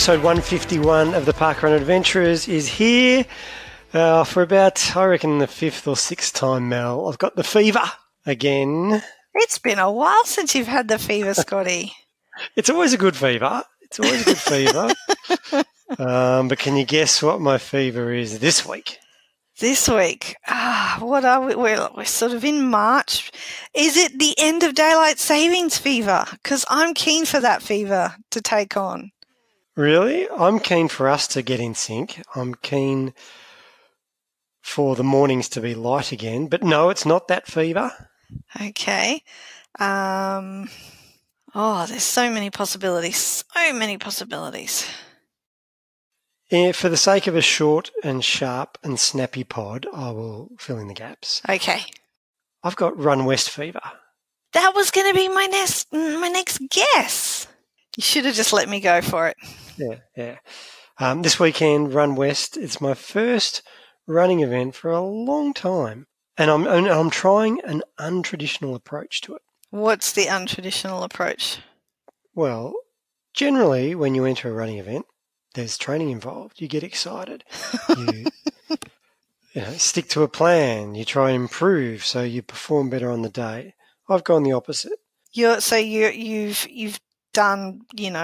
Episode 151 of the Parkrun Adventurers is here for about, I reckon, the fifth or sixth time, Mel. I've got the fever again. It's been a while since you've had the fever, Scotty. It's always a good fever. But can you guess what my fever is this week? This week? What are we? We're sort of in March. Is it the end of daylight savings fever? Because I'm keen for that fever to take on. Really? I'm keen for us to get in sync. I'm keen for the mornings to be light again. But no, it's not that fever. Okay. There's so many possibilities. For the sake of a short and sharp and snappy pod, I will fill in the gaps. Okay. I've got Run West fever. That was going to be my next guess. You should have just let me go for it. Yeah. This weekend, Run West. It's my first running event for a long time, and I'm trying an untraditional approach to it. What's the untraditional approach? Well, generally, when you enter a running event, there's training involved. You get excited. You stick to a plan. You try and improve so you perform better on the day. I've gone the opposite. You've done,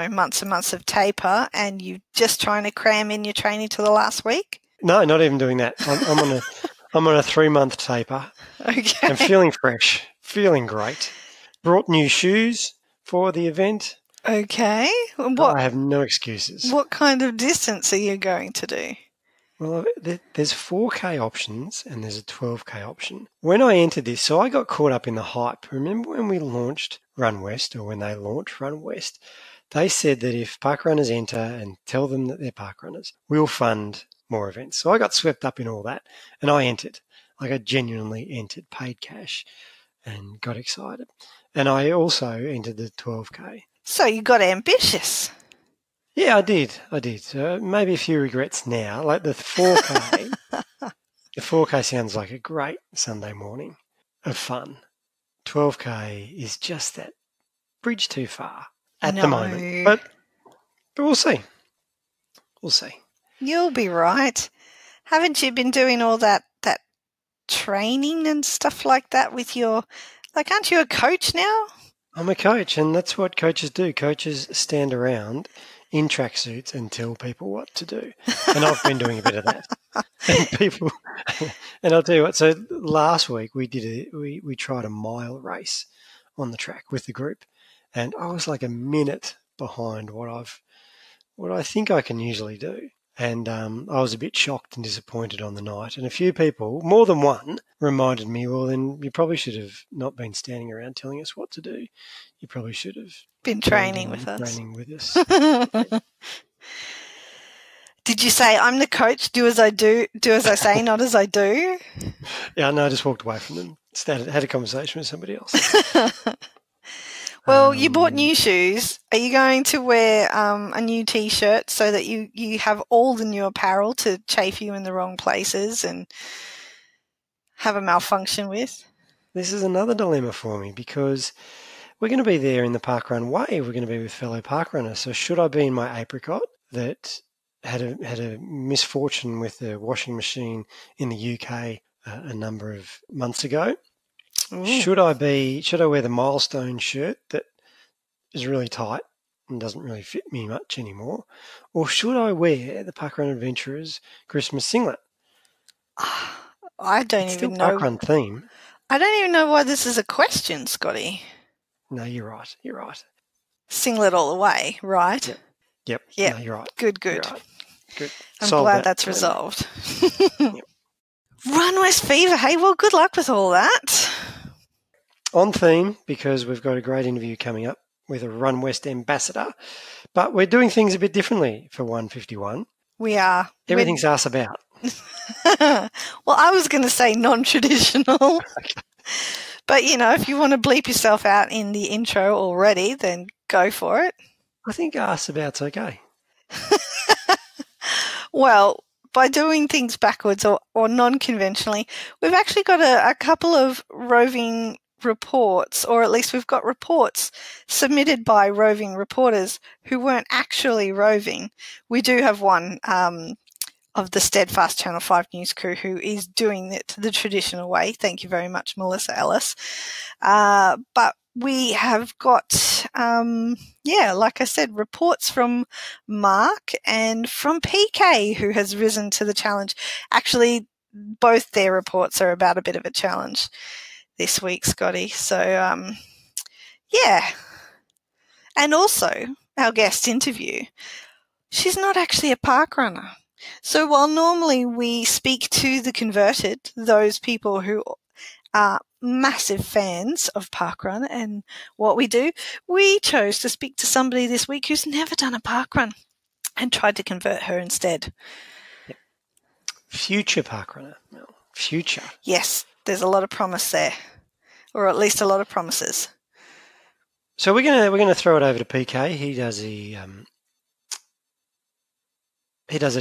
months and months of taper, and you're just trying to cram in your training to the last week? No, not even doing that. I'm on a 3-month taper. Okay. I'm feeling fresh, feeling great. Brought new shoes for the event. Okay. I have no excuses. What kind of distance are you going to do? Well, there's 4K options and there's a 12K option. When I entered this, so I got caught up in the hype. Remember when we launched Run West, or when they launched Run West, they said that if parkrunners enter and tell them that they're parkrunners, we'll fund more events. So I got swept up in all that, and I entered. I genuinely entered, paid cash, and got excited. And I also entered the 12K. So you got ambitious. Yeah, I did. Maybe a few regrets now. Like the 4K, the 4K sounds like a great Sunday morning of fun. 12K is just that bridge too far at the moment. But we'll see. You'll be right. Haven't you been doing all that training and stuff like that with aren't you a coach now? I'm a coach, and that's what coaches do. Coaches stand around in tracksuits and tell people what to do. And I've been doing a bit of that. And I'll tell you what, so last week we tried a mile race on the track with the group, and I was like a minute behind what I think I can usually do. And I was a bit shocked and disappointed on the night. And a few people, more than one, reminded me, well, then you probably should have not been standing around telling us what to do. You probably should have been training with us. Did you say, I'm the coach, do as I say, not as I do? Yeah, no, I just walked away from them. Had a conversation with somebody else. Well, you bought new shoes. Are you going to wear a new T-shirt so that you have all the new apparel to chafe you in the wrong places and have a malfunction with? This is another dilemma for me, because we're going to be there in the Parkrun way. We're going to be with fellow parkrunners. So should I be in my apricot that had a misfortune with the washing machine in the UK a number of months ago? Ooh. Should I wear the milestone shirt that is really tight and doesn't really fit me much anymore? Or should I wear the Parkrun Adventurers Christmas singlet? I don't even know. Parkrun theme. I don't even know why this is a question, Scotty. No, you're right. Singlet all the way, right? Yep. Yeah. No, you're right. Good. You're right. Good. I'm glad that's resolved. Yep. Run West fever, hey? Well, good luck with all that. On theme, because we've got a great interview coming up with a Run West ambassador, but we're doing things a bit differently for 151. We are. Everything's us about. Well, I was going to say non-traditional. Okay. But, if you want to bleep yourself out in the intro already, then go for it. I think us about's okay. Well, by doing things backwards or non-conventionally, we've actually got a couple of roving reports, or at least we've got reports submitted by roving reporters who weren't actually roving. We do have one of the steadfast Channel 5 news crew who is doing it the traditional way. Thank you very much, Melissa Ellis. But we have got, like I said, reports from Mark and from PK, who has risen to the challenge. Actually, both their reports are about a bit of a challenge this week, Scotty. So, And also, our guest interview, she's not actually a park runner. So while normally we speak to the converted, those people who are massive fans of parkrun and what we do, we chose to speak to somebody this week who's never done a parkrun and tried to convert her instead. Yep. Future parkrunner. Future. Yes, there's a lot of promise there, or at least a lot of promises. So we're gonna throw it over to PK. He does an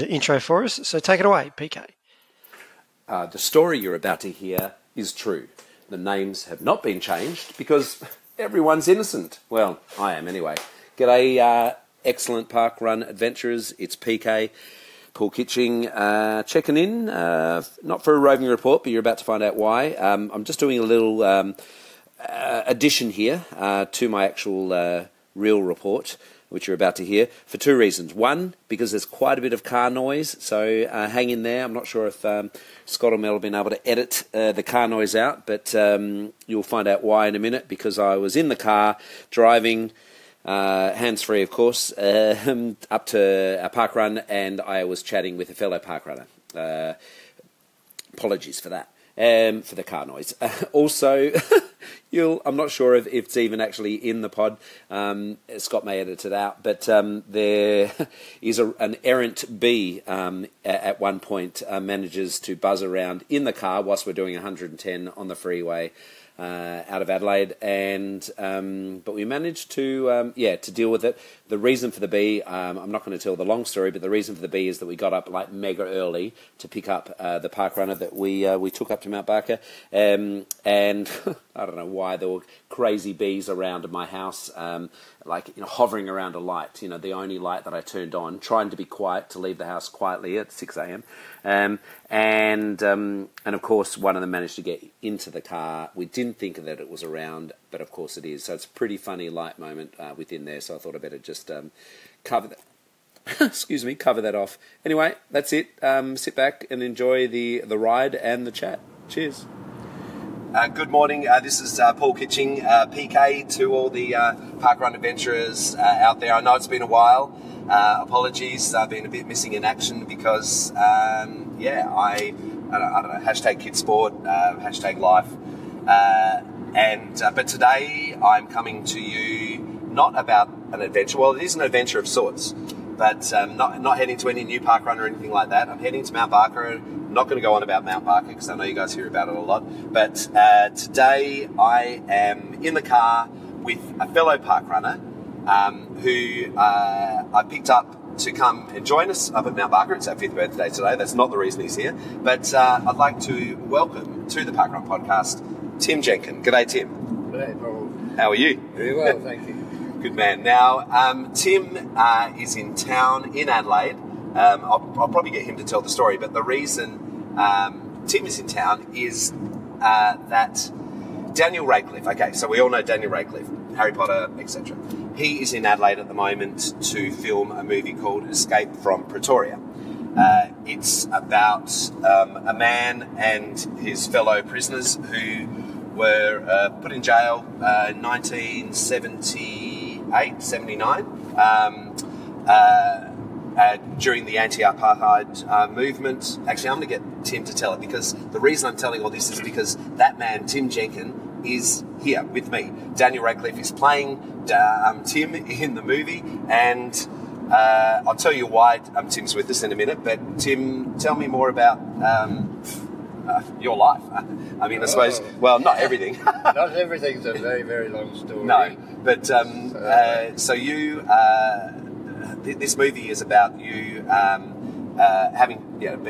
intro for us. So take it away, PK. The story you're about to hear is true. The names have not been changed because everyone's innocent. Well, I am anyway. G'day, excellent parkrun adventurers. It's PK, Paul Kitching, checking in. Not for a roving report, but you're about to find out why. I'm just doing a little addition here to my actual real report, which you're about to hear, for two reasons. One, because there's quite a bit of car noise, so hang in there. I'm not sure if Scott or Mel have been able to edit the car noise out, but you'll find out why in a minute, because I was in the car driving, hands-free of course, up to a parkrun, and I was chatting with a fellow parkrunner. Apologies for that. For the car noise. Also, I'm not sure if it's even actually in the pod. Scott may edit it out, but there is an errant bee at one point manages to buzz around in the car whilst we're doing 110 on the freeway out of Adelaide, and but we managed to deal with it. The reason for the bee, I'm not going to tell the long story, but the reason for the bee is that we got up like mega early to pick up the park runner that we took up to Mount Barker, and I don't know why there were crazy bees around my house, hovering around a light, the only light that I turned on, trying to be quiet, to leave the house quietly at 6 a.m. And of course one of them managed to get into the car. We didn't think that it was around, but of course it is. So it's a pretty funny light moment within there. So I thought I'd better just cover that. Excuse me, cover that off. Anyway, that's it. Sit back and enjoy the ride and the chat. Cheers. Good morning. This is Paul Kitching, PK, to all the parkrun adventurers out there. I know it's been a while. Apologies, I've been a bit missing in action because, I don't know, hashtag kid sport, hashtag life. But today I'm coming to you not about an adventure. Well, it is an adventure of sorts, but not heading to any new parkrun or anything like that. I'm heading to Mount Barker. I'm not going to go on about Mount Barker because I know you guys hear about it a lot. But today I am in the car with a fellow parkrunner who I picked up to come and join us up at Mount Barker. It's our 5th birthday today. That's not the reason he's here. But I'd like to welcome to the Parkrun podcast Tim Jenkin. G'day, Tim. G'day, Paul. How are you? Very well, thank you. Good man. Now, Tim is in town in Adelaide. I'll probably get him to tell the story, but the reason Tim is in town is that Daniel Radcliffe, okay, so we all know Daniel Radcliffe, Harry Potter, etc. He is in Adelaide at the moment to film a movie called Escape from Pretoria. It's about a man and his fellow prisoners who were put in jail in 1978, 79, during the anti-apartheid movement. Actually, I'm going to get Tim to tell it, because the reason I'm telling all this is because that man, Tim Jenkin, is here with me. Daniel Radcliffe is playing Tim in the movie, and I'll tell you why Tim's with us in a minute. But Tim, tell me more about your life. I mean, I suppose, well, not everything. Not everything's a very, very long story. No, but so you, this movie is about you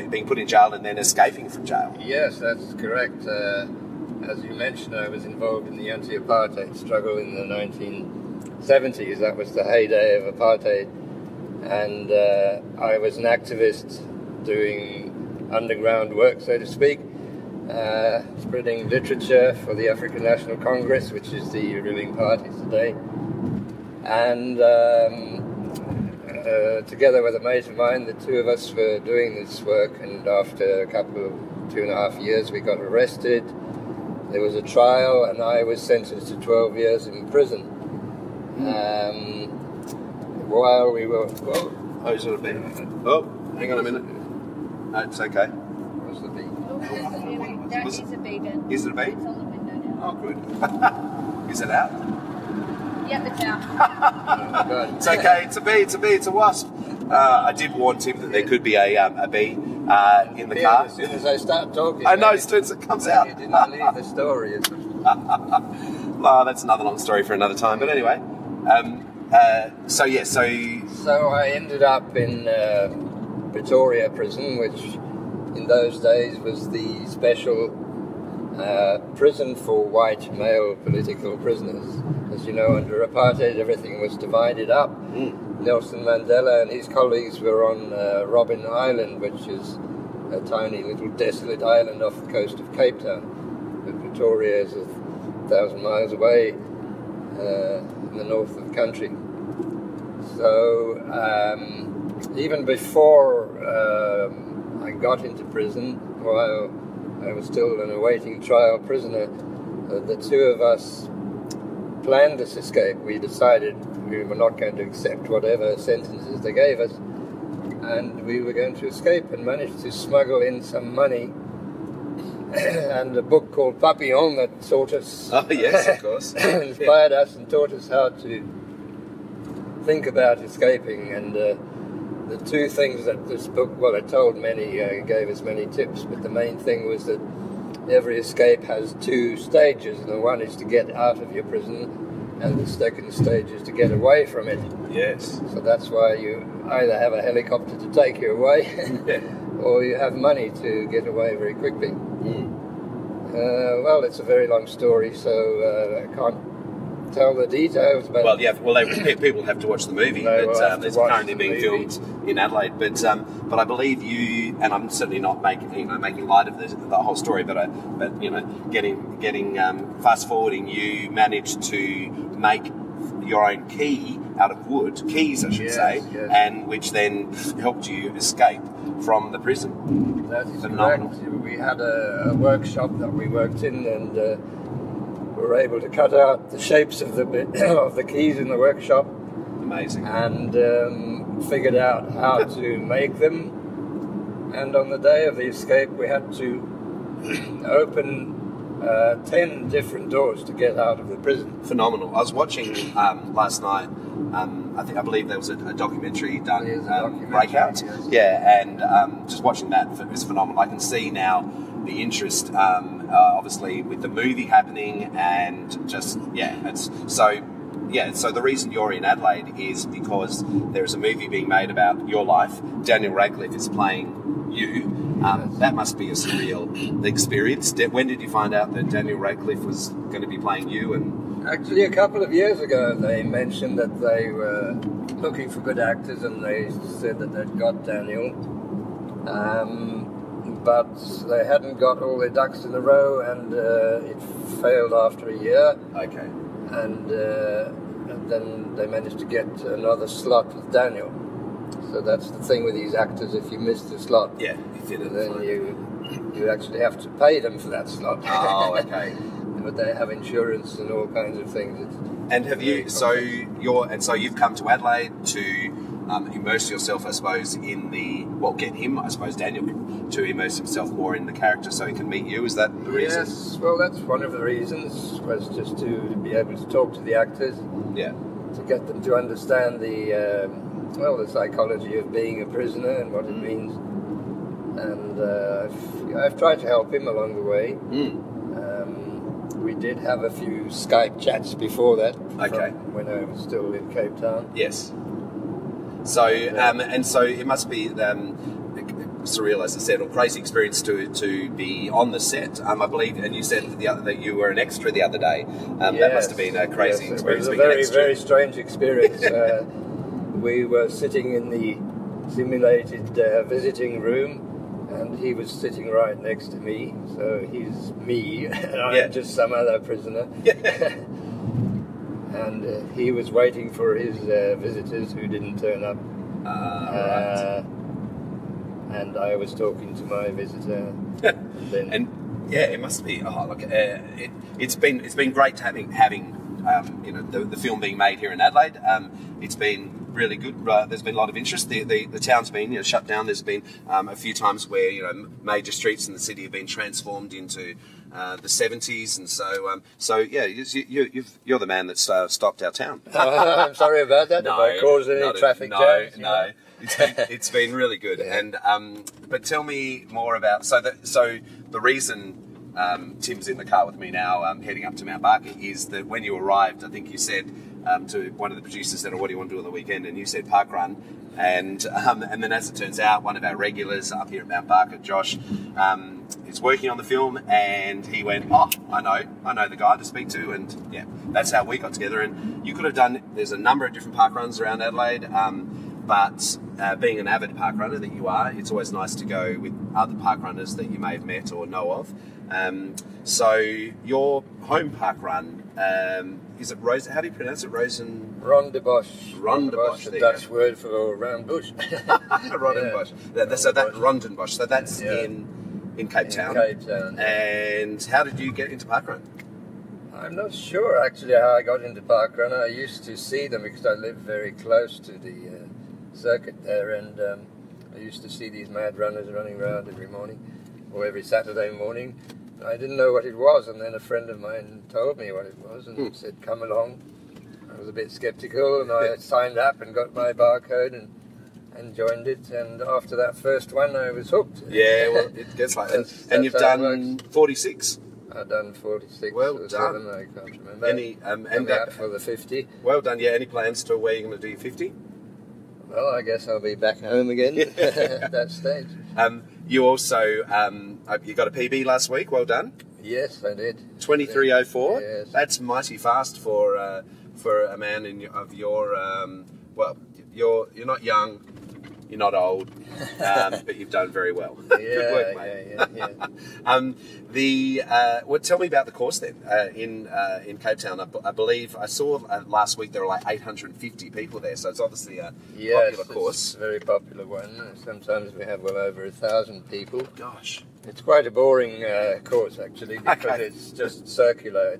being put in jail and then escaping from jail. Yes, that's correct. as you mentioned, I was involved in the anti-apartheid struggle in the 1970s. That was the heyday of apartheid. And I was an activist doing underground work, so to speak, spreading literature for the African National Congress, which is the ruling party today. And together with a mate of mine, the two of us were doing this work, and after a couple of 2.5 years we got arrested. There was a trial and I was sentenced to 12 years in prison. While we were... Oh, is it a bee? Oh, hang on a minute. No, it's okay. What's the bee? That is a bee then. Is it a bee? It's on the window now. Oh, good. Is it out? Yep, it's out. Oh, God. It's okay. It's a bee. It's a bee. It's a wasp. I did warn Tim that there could be a bee in the car. As soon as I start talking... I know, as soon as it comes out. You didn't believe the story. Oh, that's another long story for another time. But anyway, so So I ended up in Pretoria prison, which in those days was the special prison for white male political prisoners. As you know, under apartheid, everything was divided up. Nelson Mandela and his colleagues were on Robben Island, which is a tiny little desolate island off the coast of Cape Town. But Pretoria is 1,000 miles away in the north of the country. So even before I got into prison, while I was still an awaiting trial prisoner, the two of us planned this escape. We decided we were not going to accept whatever sentences they gave us, and we were going to escape, and managed to smuggle in some money and a book called Papillon that taught us... Oh, yes, of course. inspired us and taught us how to think about escaping. And the two things that this book, well, it told many, gave us many tips, but the main thing was that every escape has two stages, and the one is to get out of your prison, and the second stage is to get away from it. yes. So that's why you either have a helicopter to take you away, or you have money to get away very quickly. Well, it's a very long story, so I can't tell the details. But Well, yeah. Well, people have to watch the movie, They will but have to it's watch currently the being movie. filmed in Adelaide. But I believe you, and I'm certainly not making light of the whole story, but getting fast forwarding, you managed to make your own key out of wood, keys I should say, yes. and which then helped you escape from the prison. that is Phenomenal. correct. We had a workshop that we worked in, and we were able to cut out the shapes of the keys in the workshop, Amazing. and figured out how to make them. And on the day of the escape, we had to open 10 different doors to get out of the prison. Phenomenal. I was watching last night. I believe there was a documentary done, There's a documentary, Breakout. yes. Yeah, and just watching that was phenomenal. I can see now the interest, obviously, with the movie happening, and just it's so. Yeah, so the reason you're in Adelaide is because there is a movie being made about your life. Daniel Radcliffe is playing you. That must be a surreal experience. When did you find out that Daniel Radcliffe was going to be playing you? And Actually, a couple of years ago, they mentioned that they were looking for good actors, and they said that they'd got Daniel. But they hadn't got all their ducks in a row, and it failed after a year. okay, And then they managed to get another slot with Daniel. So that's the thing with these actors: if you miss the slot, yeah, you fit it. then you actually have to pay them for that slot. Oh, okay. But they have insurance and all kinds of things. And have you? So you've come to Adelaide to immerse yourself, I suppose, in get him, I suppose, Daniel, to immerse himself more in the character, so he can meet you. Is that the reason? Yes, well, that's one of the reasons, was just to be able to talk to the actors, Yeah. to get them to understand the psychology of being a prisoner and what it means. And I've tried to help him along the way. We did have a few Skype chats before that. Okay. When I was still in Cape Town. Yes. So and so it must be surreal, as I said, or crazy experience to be on the set. I believe, and you said that you were an extra the other day. That must have been a crazy experience. It was a very strange experience. We were sitting in the simulated visiting room, and he was sitting right next to me, so he's me, and I'm just some other prisoner. And he was waiting for his visitors who didn't turn up. Right. And I was talking to my visitor. And yeah, it must be. Oh, look, it's been great having the film being made here in Adelaide. It's been really good. There's been a lot of interest. The town's been shut down. There's been a few times where major streets in the city have been transformed into the 70s, and so yeah, you're the man that's stopped our town. I'm sorry about that. No, if I caused any traffic jams. No. It's been really good. Yeah. And but tell me more about the reason Tim's in the car with me now, heading up to Mount Barker, is that when you arrived, I think you said to one of the producers, said, "What do you want to do on the weekend?" And you said parkrun. And then, as it turns out, one of our regulars up here at Mount Barker, Josh, is working on the film, and he went, "Oh, I know the guy to speak to," and yeah, that's how we got together. And you could have done. There's a number of different parkruns around Adelaide. But being an avid parkrunner that you are, it's always nice to go with other parkrunners that you may have met or know of. So your home parkrun, is it Rose? How do you pronounce it? Rondenbosch. Rondenbosch, the Dutch word for round bush. Rondenbosch. Yeah. So Rondenbosch. So that's in Cape Town. Cape Town. And how did you get into parkrun? I'm not sure actually how I got into parkrun. I used to see them because I lived very close to the circuit there, and I used to see these mad runners running around every morning or every Saturday morning. I didn't know what it was, and then a friend of mine told me what it was and said, "Come along." I was a bit sceptical, and I signed up and got my barcode and joined it, and after that first one I was hooked. Yeah, well, it gets like that. And you've done 46? I've done 46 well or done. 7, I can't remember. And out for the 50. Well done, yeah. Any plans to where you're going to do your 50? Well, I guess I'll be back home again at that stage. You also, you got a PB last week, well done. Yes, I did. 23:04. Yes. That's mighty fast for a man of your, well, you're not young, you're not old, but you've done very well. Good work, mate. Well, tell me about the course then in Cape Town. I believe I saw last week there were like 850 people there, so it's obviously a popular course. It's a very popular one. Sometimes we have well over 1,000 people. Gosh. It's quite a boring course actually, because it's just circular.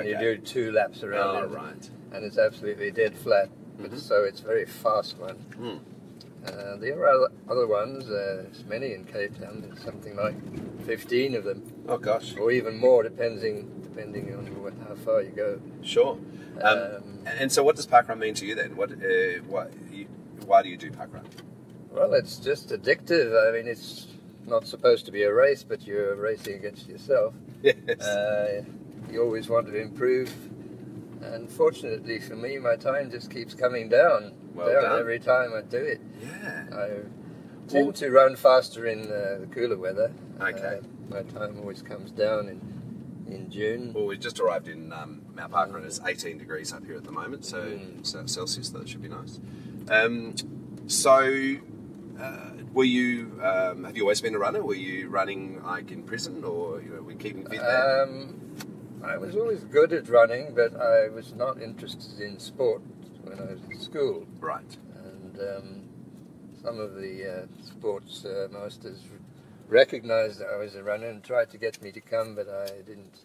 You do 2 laps around it. Right. And it's absolutely dead flat, so it's a very fast one. There are other ones, there's many in Cape Town, there's something like 15 of them. Oh gosh. Or even more, depending on how far you go. Sure. And so what does parkrun mean to you then? Why do you do parkrun? Well, it's just addictive. I mean, it's not supposed to be a race, but you're racing against yourself. Yes. You always want to improve. And fortunately for me, my time just keeps coming down. Well done. Every time I do it. Yeah. I tend to run faster in the cooler weather. Okay. My time always comes down in June. Well, we just arrived in Mount Parker, and it's 18 degrees up here at the moment, so Celsius, so that should be nice. Were you? Have you always been a runner? Were you running like in prison, or were you keeping fit there? I was always good at running, but I was not interested in sport when I was at school. Right. And some of the sports masters recognised that I was a runner and tried to get me to come, but I didn't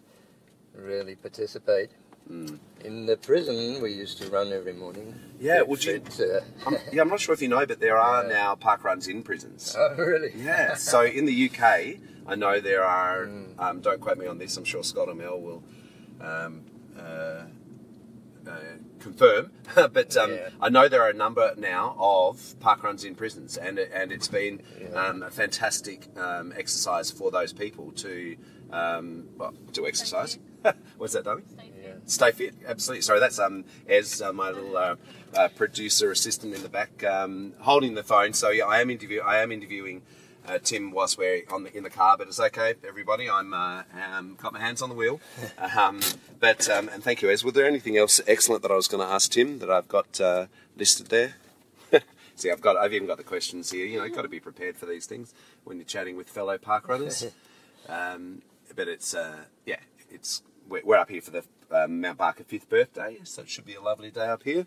really participate. In the prison, we used to run every morning. Yeah, I'm not sure if you know, but there are now parkruns in prisons. Oh, really? Yeah. So in the UK, I know there are. Don't quote me on this. I'm sure Scott or Mel will confirm. But I know there are a number now of parkruns in prisons, and it's been a fantastic exercise for those people to exercise. What's that, Dummy? Stay fit, absolutely. Sorry, that's Ez, my little producer assistant in the back, holding the phone. So yeah, I am interviewing Tim whilst we're in the car, but it's okay, everybody. I'm got my hands on the wheel. And thank you, Ez. Was there anything else excellent that I was going to ask Tim that I've got listed there? See, I've even got the questions here. You know, you've got to be prepared for these things when you're chatting with fellow park runners. But it's we're up here for the Mount Barker 5th birthday, so it should be a lovely day up here.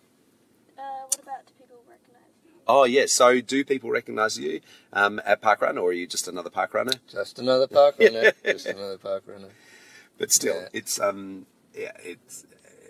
What about do people recognise you? Oh, yes. So do people recognise you at parkrun, or are you just another park runner? Just another park runner. Just another park runner. But still, it's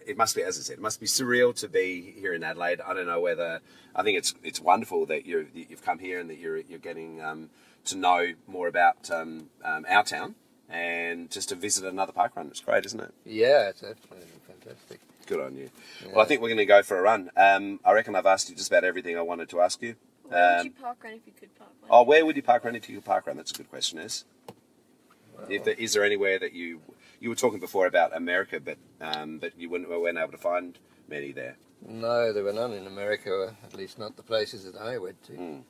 it must be, as I said, it must be surreal to be here in Adelaide. I don't know whether I think it's wonderful that you've come here and that you're getting to know more about our town and just to visit another parkrun. It's great, isn't it? Yeah, it's absolutely fantastic. Good on you. Yeah. Well, I think we're going to go for a run. I reckon I've asked you just about everything I wanted to ask you. Where would you parkrun if you could parkrun? Oh, where would you parkrun if you could parkrun? That's a good question, Well, is there anywhere that you were talking before about America, but you weren't able to find many there? No, there were none in America, at least not the places that I went to. Mm.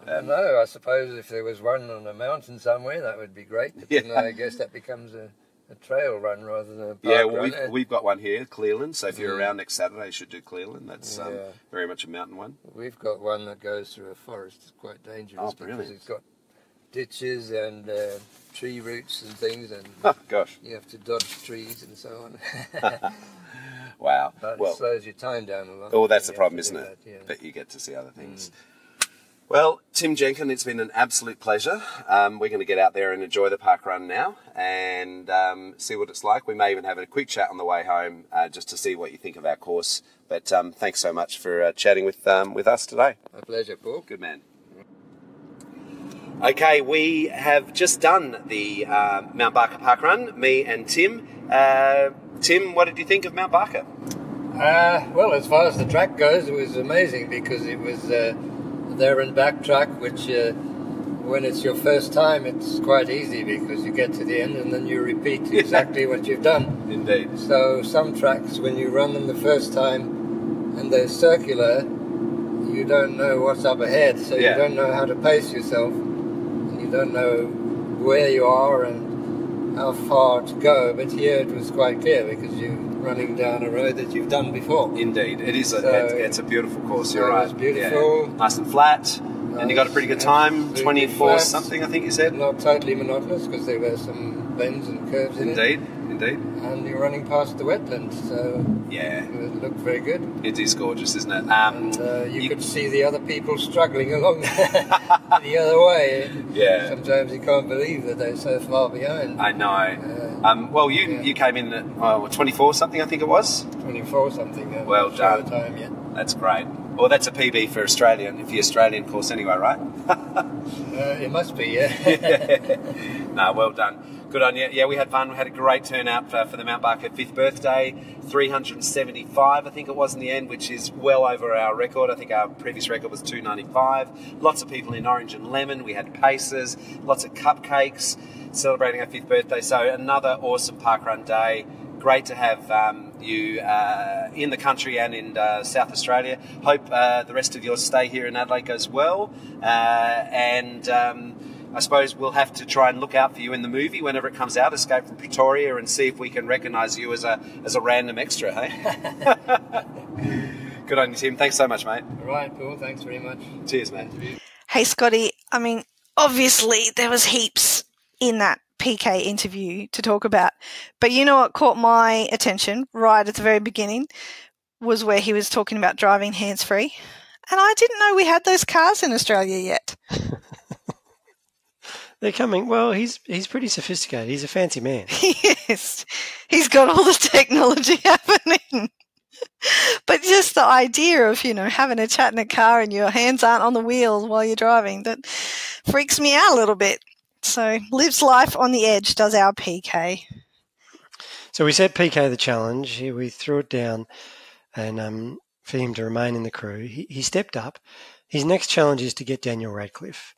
I don't know, I suppose if there was one on a mountain somewhere, that would be great. But then I guess that becomes a trail run rather than a park run. We've got one here, Clearland, so if you're around next Saturday, you should do Clearland. That's very much a mountain one. We've got one that goes through a forest. It's quite dangerous because it's got ditches and tree roots and things, and gosh, you have to dodge trees and so on. Wow. But it slows your time down a lot. Oh, that's the problem, isn't it? Yeah. But you get to see other things. Well, Tim Jenkin, it's been an absolute pleasure. We're going to get out there and enjoy the park run now and see what it's like. We may even have a quick chat on the way home just to see what you think of our course. But thanks so much for chatting with us today. My pleasure, Paul. Good man. Okay, we have just done the Mount Barker Park Run, me and Tim. Tim, what did you think of Mount Barker? Well, as far as the track goes, it was amazing because it was there and back track, which when it's your first time, it's quite easy because you get to the end and then you repeat exactly what you've done. Indeed. So some tracks, when you run them the first time and they're circular, you don't know what's up ahead, so you don't know how to pace yourself. You don't know where you are and how far to go, but here it was quite clear because you're running down a road that you've done before. Indeed, it is. It's a beautiful course. You're right. It's beautiful, nice and flat, and you got a pretty good time. 24 something, I think you said. Not totally monotonous because there were some bends and curves in it. Indeed. And you're running past the wetlands, so it looked very good. It is gorgeous, isn't it? And you could see the other people struggling along the other way. Yeah. Sometimes you can't believe that they're so far behind. I know. Well, you came in at 24 something, I think it was. 24 something. Well done. Time, That's great. Well, that's a PB for Australian, for the Australian course anyway, right? It must be, yeah. No, well done. Good on you. Yeah, we had fun. We had a great turnout for the Mount Barker 5th birthday. 375, I think it was in the end, which is well over our record. I think our previous record was 295. Lots of people in orange and lemon. We had paces, lots of cupcakes celebrating our 5th birthday. So another awesome parkrun day. Great to have you in the country and in South Australia. Hope the rest of your stay here in Adelaide goes well. I suppose we'll have to try and look out for you in the movie whenever it comes out, Escape from Pretoria, and see if we can recognise you as a random extra, hey? Good on you, Tim. Thanks so much, mate. All right, Paul. Thanks very much. Cheers, mate. Hey, Scotty, I mean, obviously there was heaps in that PK interview to talk about, but you know what caught my attention right at the very beginning was where he was talking about driving hands-free, and I didn't know we had those cars in Australia yet. They're coming. Well, he's pretty sophisticated. He's a fancy man. Yes, he's got all the technology happening. But just the idea of, having a chat in a car and your hands aren't on the wheels while you're driving, that freaks me out a little bit. So lives life on the edge, does our PK. So we set PK the challenge. Here we threw it down and for him to remain in the crew. He stepped up. His next challenge is to get Daniel Radcliffe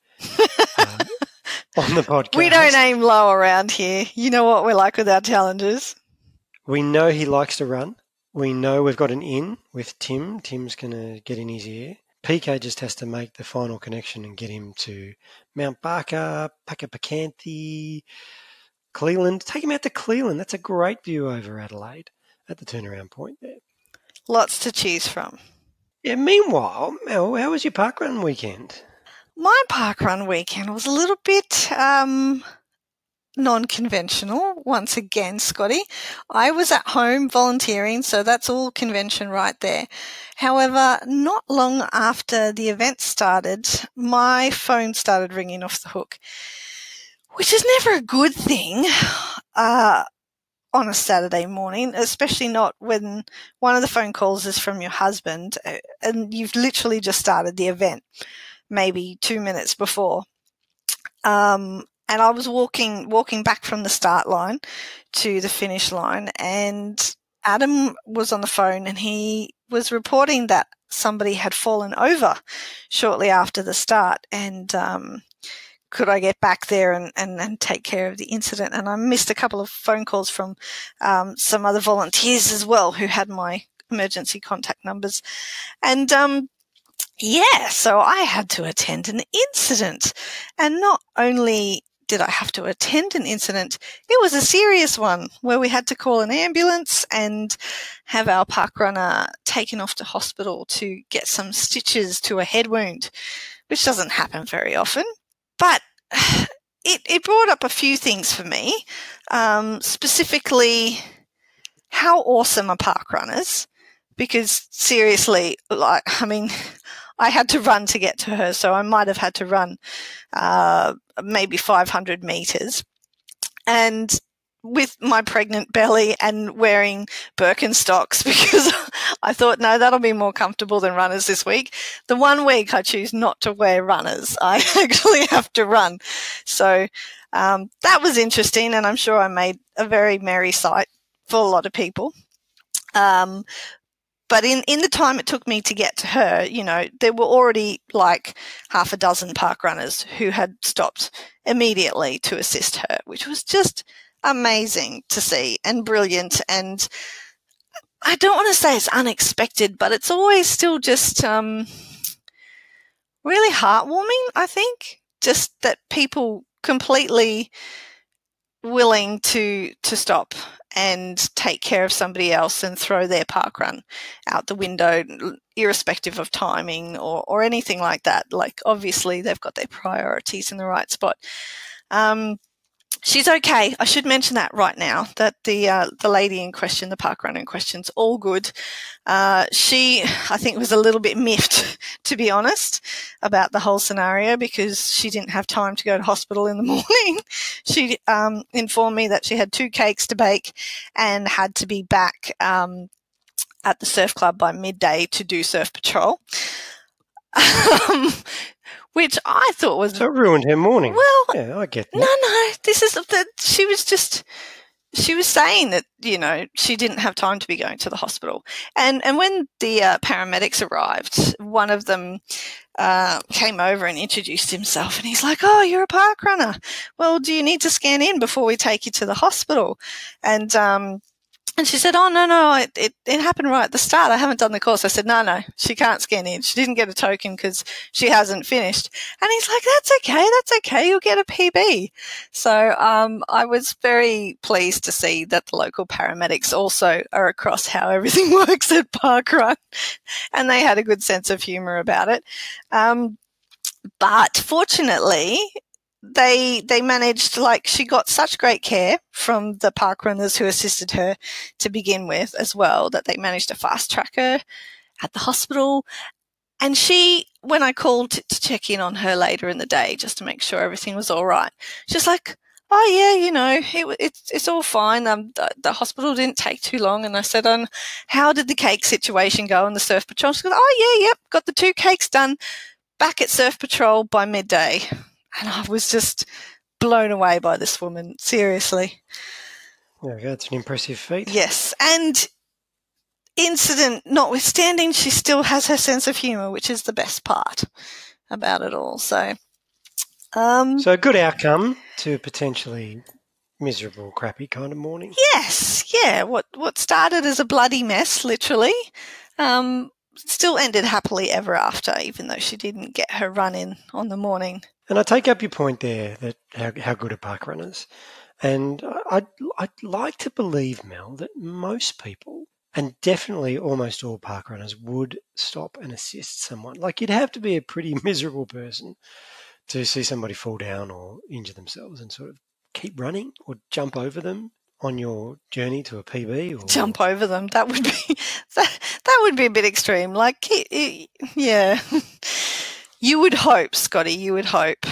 on the podcast. We don't aim low around here. You know what we're like with our challenges. We know he likes to run. We know we've got an in with Tim. Tim's going to get in his ear. PK just has to make the final connection and get him to Mount Barker, Packapacanthe, Cleveland. Take him out to Cleveland. That's a great view over Adelaide at the turnaround point there. Lots to choose from. Yeah, meanwhile, Mel, how was your parkrun weekend? My parkrun weekend was a little bit non-conventional once again, Scotty. I was at home volunteering, so that's all convention right there. However, not long after the event started, my phone started ringing off the hook, which is never a good thing on a Saturday morning, especially not when one of the phone calls is from your husband and you've literally just started the event, maybe 2 minutes before. And I was walking back from the start line to the finish line, and Adam was on the phone and he was reporting that somebody had fallen over shortly after the start, and could I get back there and take care of the incident? And I missed a couple of phone calls from some other volunteers as well who had my emergency contact numbers. And so I had to attend an incident. And not only did I have to attend an incident, it was a serious one where we had to call an ambulance and have our parkrunner taken off to hospital to get some stitches to a head wound, which doesn't happen very often. But it brought up a few things for me, specifically how awesome are parkrunners, because seriously, I had to run to get to her, so I might have had to run maybe 500 meters. And with my pregnant belly and wearing Birkenstocks, because I thought, no, that'll be more comfortable than runners this week. The 1 week I choose not to wear runners, I actually have to run. So that was interesting, and I'm sure I made a very merry sight for a lot of people. But in the time it took me to get to her, there were already like half a dozen parkrunners who had stopped immediately to assist her, which was just amazing to see and brilliant. And I don't want to say it's unexpected, but it's always still just really heartwarming, I think, just that people completely willing to stop and take care of somebody else and throw their parkrun out the window, irrespective of timing or anything like that. Like, obviously, they've got their priorities in the right spot. She's okay. I should mention that right now, that the lady in question, the parkrunner in question's all good. She, I think, was a little bit miffed, to be honest, about the whole scenario, because she didn't have time to go to hospital in the morning. She informed me that she had 2 cakes to bake and had to be back at the surf club by midday to do surf patrol. Which I thought was... So it ruined her morning. Well... Yeah, I get that. No, this is... She was saying that, she didn't have time to be going to the hospital. And when the paramedics arrived, one of them came over and introduced himself, and he's like, "Oh, you're a parkrunner. Well, do you need to scan in before we take you to the hospital?" And she said, "Oh, no, it happened right at the start. I haven't done the course." I said, no, she can't scan in. She didn't get a token because she hasn't finished. And he's like, that's okay. You'll get a PB. So I was very pleased to see that the local paramedics also are across how everything works at parkrun, and they had a good sense of humour about it. But fortunately, they managed, she got such great care from the parkrunners who assisted her to begin with as well, that they managed to fast track her at the hospital. And she, when I called to check in on her later in the day just to make sure everything was all right, she's like, "Oh yeah, it's all fine. The hospital didn't take too long." And I said, "How did the cake situation go on the surf patrol?" She goes, "Oh yeah, got the 2 cakes done, back at surf patrol by midday." And I was just blown away by this woman, seriously. Yeah, that's an impressive feat. Yes, and incident notwithstanding, she still has her sense of humour, which is the best part about it all. So a good outcome to a potentially miserable, crappy kind of morning. Yes, yeah. What started as a bloody mess, literally, still ended happily ever after, even though she didn't get her run in on the morning. And I take up your point there that how good are park runners. And I'd like to believe, Mel, that most people, and definitely almost all park runners, would stop and assist someone. Like, you'd have to be a pretty miserable person to see somebody fall down or injure themselves and sort of keep running or jump over them on your journey to a PB. Or jump over them. That would be that would be a bit extreme. Like, yeah, you would hope, Scotty. You would hope.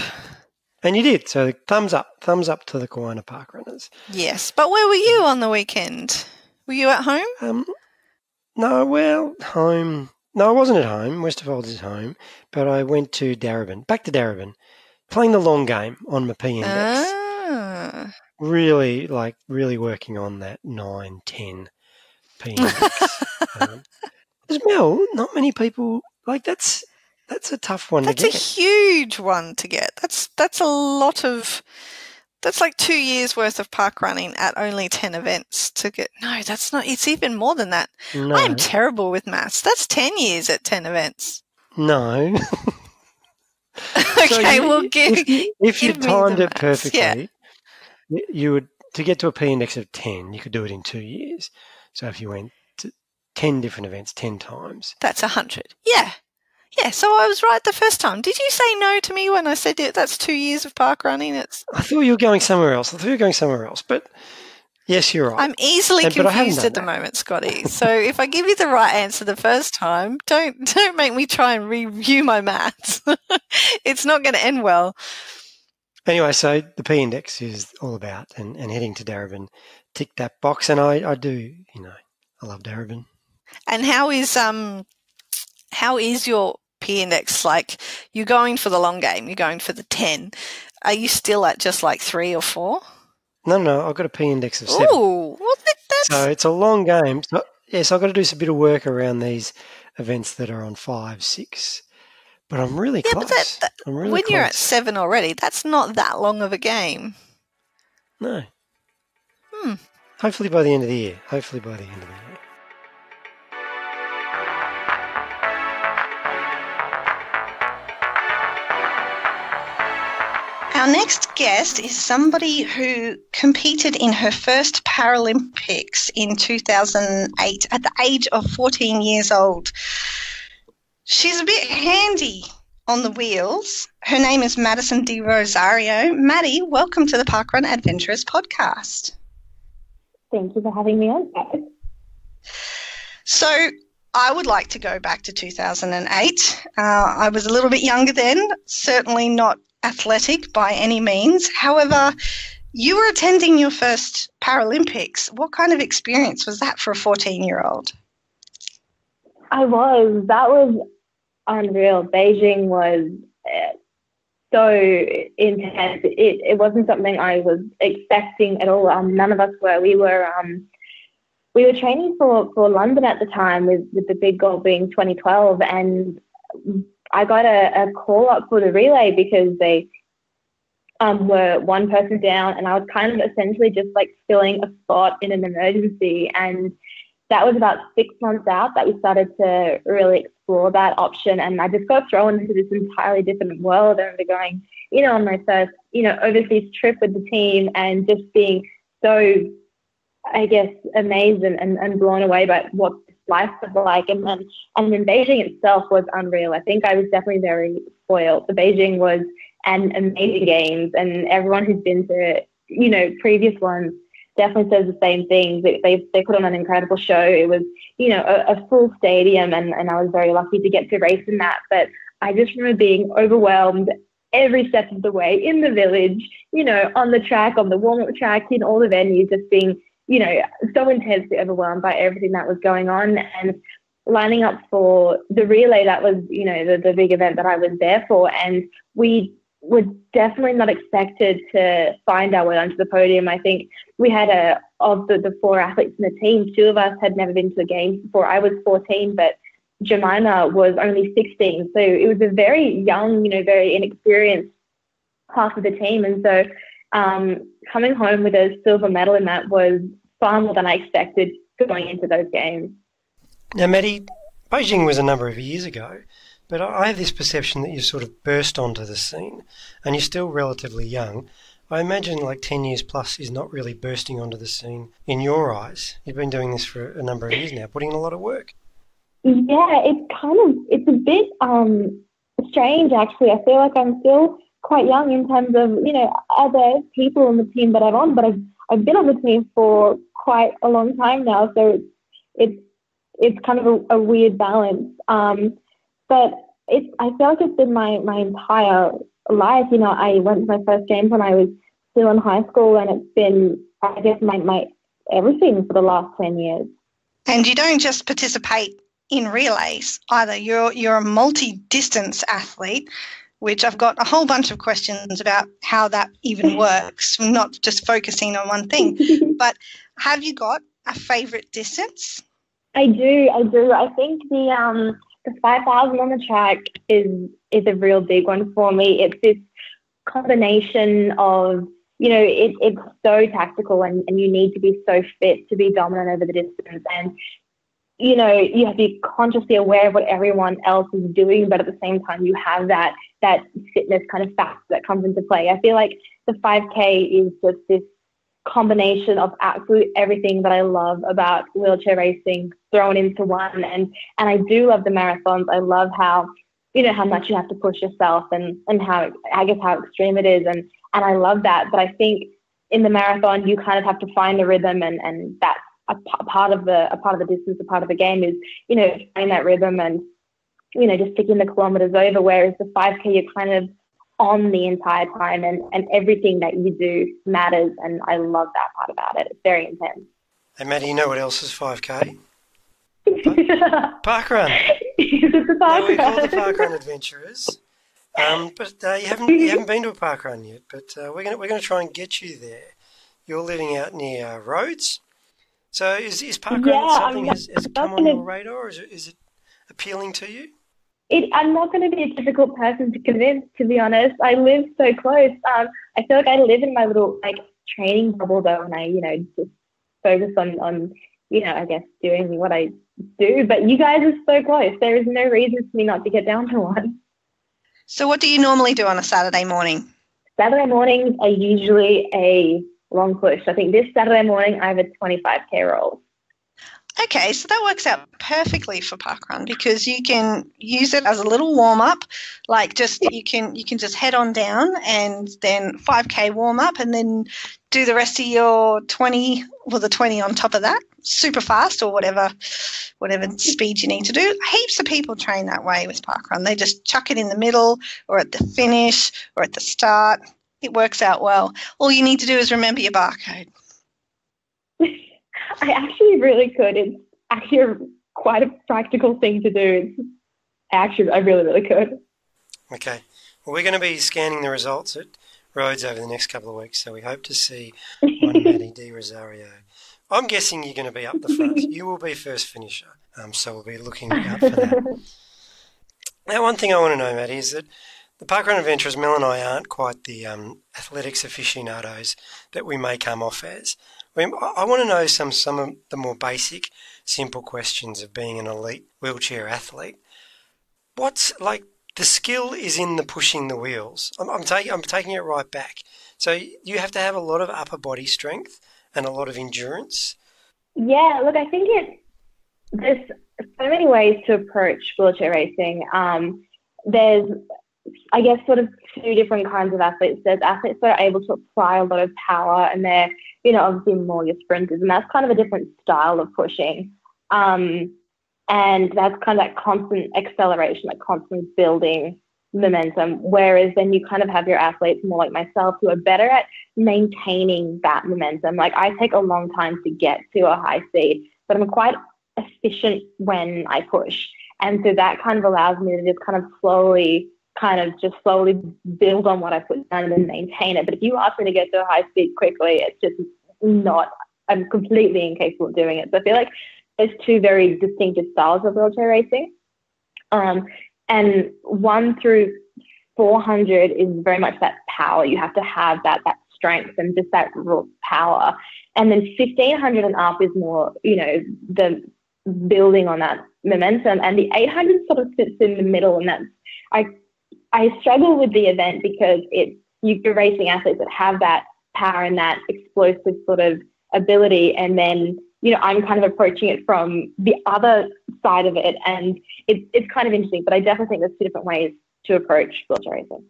And you did. So thumbs up to the Kawana park runners. Yes, but where were you on the weekend? Were you at home? Home. No, I wasn't at home. Westerfolds is home, but I went to Darebin, back to Darebin, playing the long game on my P index. Really working on that 9-10 P index. Mel, not many people that's a tough one to get. That's a huge one to get. That's a lot of. That's like 2 years worth of park running at only 10 events to get. No, that's not. It's even more than that. No. I am terrible with maths. That's 10 years at 10 events. No. Okay, if you timed it perfectly, yeah. you would, to get to a P index of 10, you could do it in 2 years. So if you went to 10 different events 10 times. That's 100. Yeah. Yeah, so I was right the first time. Did you say no to me when I said that's 2 years of park running? I thought you were going somewhere else. But yes, you're right. I'm easily confused at the moment, Scotty. So if I give you the right answer the first time, don't make me try and review my maths. It's not going to end well. Anyway, so the P index is all about and heading to Darebin, tick that box, and I do, I love Darebin. And how is your P index? Like, you're going for the long game, you're going for the 10. Are you still at just like 3 or 4? No, I've got a P index of 7. Ooh, well, that's... So it's a long game. So I've got to do some bit of work around these events that are on 5, 6. But I'm really close. But when you're at 7 already, that's not that long of a game. No. Hopefully by the end of the year. Our next guest is somebody who competed in her first Paralympics in 2008 at the age of 14 years old. She's a bit handy on the wheels. Her name is Madison de Rozario. Maddie, welcome to the Parkrun Adventurers podcast. Thank you for having me on, guys. So I would like to go back to 2008. I was a little bit younger then, certainly not athletic by any means. However, you were attending your first Paralympics. What kind of experience was that for a 14-year-old? That was unreal. Beijing was so intense. It wasn't something I was expecting at all. None of us were. We were training for London at the time with the big goal being 2012, and I got a call up for the relay because they were one person down, and I was kind of essentially just like filling a spot in an emergency. And that was about 6 months out that we started to really explore that option. And I just got thrown into this entirely different world. I remember going, on my first, overseas trip with the team and just being so, I guess, amazed and blown away by what life was like. And then Beijing itself was unreal. I think I was definitely very spoiled. The Beijing was an amazing games, and everyone who's been to, previous ones definitely says the same thing. They put on an incredible show. It was, a full stadium, and I was very lucky to get to race in that. But I just remember being overwhelmed every step of the way in the village, on the track, on the warm-up track, in all the venues, just being, so intensely overwhelmed by everything that was going on. And lining up for the relay, that was, the big event that I was there for. And we were definitely not expected to find our way onto the podium. I think we had of the 4 athletes in the team, 2 of us had never been to a games before. I was 14, but Jemima was only 16. So it was a very young, very inexperienced half of the team. And so coming home with a silver medal in that was far more than I expected going into those games. Now, Maddie, Beijing was a number of years ago, but I have this perception that you sort of burst onto the scene, and you're still relatively young. I imagine like 10 years plus is not really bursting onto the scene in your eyes. You've been doing this for a number of years now, putting in a lot of work. Yeah, it's a bit strange actually. I feel like I'm still quite young in terms of, other people on the team that I'm on, but I've been on the team for quite a long time now, so it's kind of a weird balance. But I feel like it's been my entire life. I went to my first games when I was still in high school, and it's been, I guess, my everything for the last 10 years. And you don't just participate in relays either. You're a multi-distance athlete, which I've got a whole bunch of questions about how that even works, not just focusing on one thing. But have you got a favourite distance? I do. I think the 5,000 on the track is a real big one for me. It's this combination of, it's so tactical, and you need to be so fit to be dominant over the distance. And, you have to be consciously aware of what everyone else is doing, but at the same time, you have that fitness kind of factor that comes into play. I feel like the 5K is just this combination of absolute everything that I love about wheelchair racing thrown into one. And I do love the marathons. I love how, how much you have to push yourself and how extreme it is. And I love that. But I think in the marathon, you kind of have to find the rhythm, and that's a part of the distance, a part of the game is, finding that rhythm and, just sticking the kilometers over. Whereas the 5K, you're kind of on the entire time, and everything that you do matters, and I love that part about it. It's very intense. Hey, Maddie, you know what else is 5K? Parkrun. It's a parkrun. We call the parkrun adventurers. But you haven't been to a parkrun yet. But we're gonna try and get you there. You're living out near Rhodes, so is parkrun something has come on your radar, or is it appealing to you? I'm not going to be a difficult person to convince, to be honest. I live so close. I feel like I live in my little training bubble though, and I just focus on I guess doing what I do. But you guys are so close. There is no reason for me not to get down to one. So what do you normally do on a Saturday morning? Saturday mornings are usually a long push. I think this Saturday morning I have a 25K roll. Okay, so that works out perfectly for parkrun, because you can use it as a little warm up, you can just head on down and then 5K warm up, and then do the rest of your 20, the 20 on top of that, super fast or whatever speed you need to do. Heaps of people train that way with parkrun. They just chuck it in the middle or at the finish or at the start. It works out well. All you need to do is remember your barcode. I actually really could. It's actually quite a practical thing to do. I really, really could. Okay. Well, we're going to be scanning the results at Rhodes over the next couple of weeks, so we hope to see one Madison de Rozario. I'm guessing you're going to be up the front. You will be first finisher, so we'll be looking out for that. Now, one thing I want to know, Maddie, is that the parkrun adventurers, Mel and I, aren't quite the athletics aficionados that we may come off as. I want to know some of the more basic, simple questions of being an elite wheelchair athlete. What's the skill is in the pushing the wheels. I'm taking it right back. So you have to have a lot of upper body strength and a lot of endurance. Yeah, look, I think there's so many ways to approach wheelchair racing. There's, I guess, sort of two different kinds of athletes. There's athletes that are able to apply a lot of power, and they're, obviously more your sprinters, and that's kind of a different style of pushing. And that's kind of that constant acceleration, like constant building momentum. Whereas then you kind of have your athletes more like myself who are better at maintaining that momentum. Like I take a long time to get to a high speed, but I'm quite efficient when I push. And so that kind of allows me to just kind of slowly build on what I put down and then maintain it. But if you ask me to get to a high speed quickly, it's just not, I'm completely incapable of doing it. So I feel like there's two very distinctive styles of wheelchair racing. And 1 through 400 is very much that power. You have to have that strength and just that raw power. And then 1500 and up is more, the building on that momentum. And the 800 sort of sits in the middle, and I struggle with the event because you're racing athletes that have that power and that explosive sort of ability, and then I'm kind of approaching it from the other side of it, and it's kind of interesting. But I definitely think there's two different ways to approach wheelchair racing.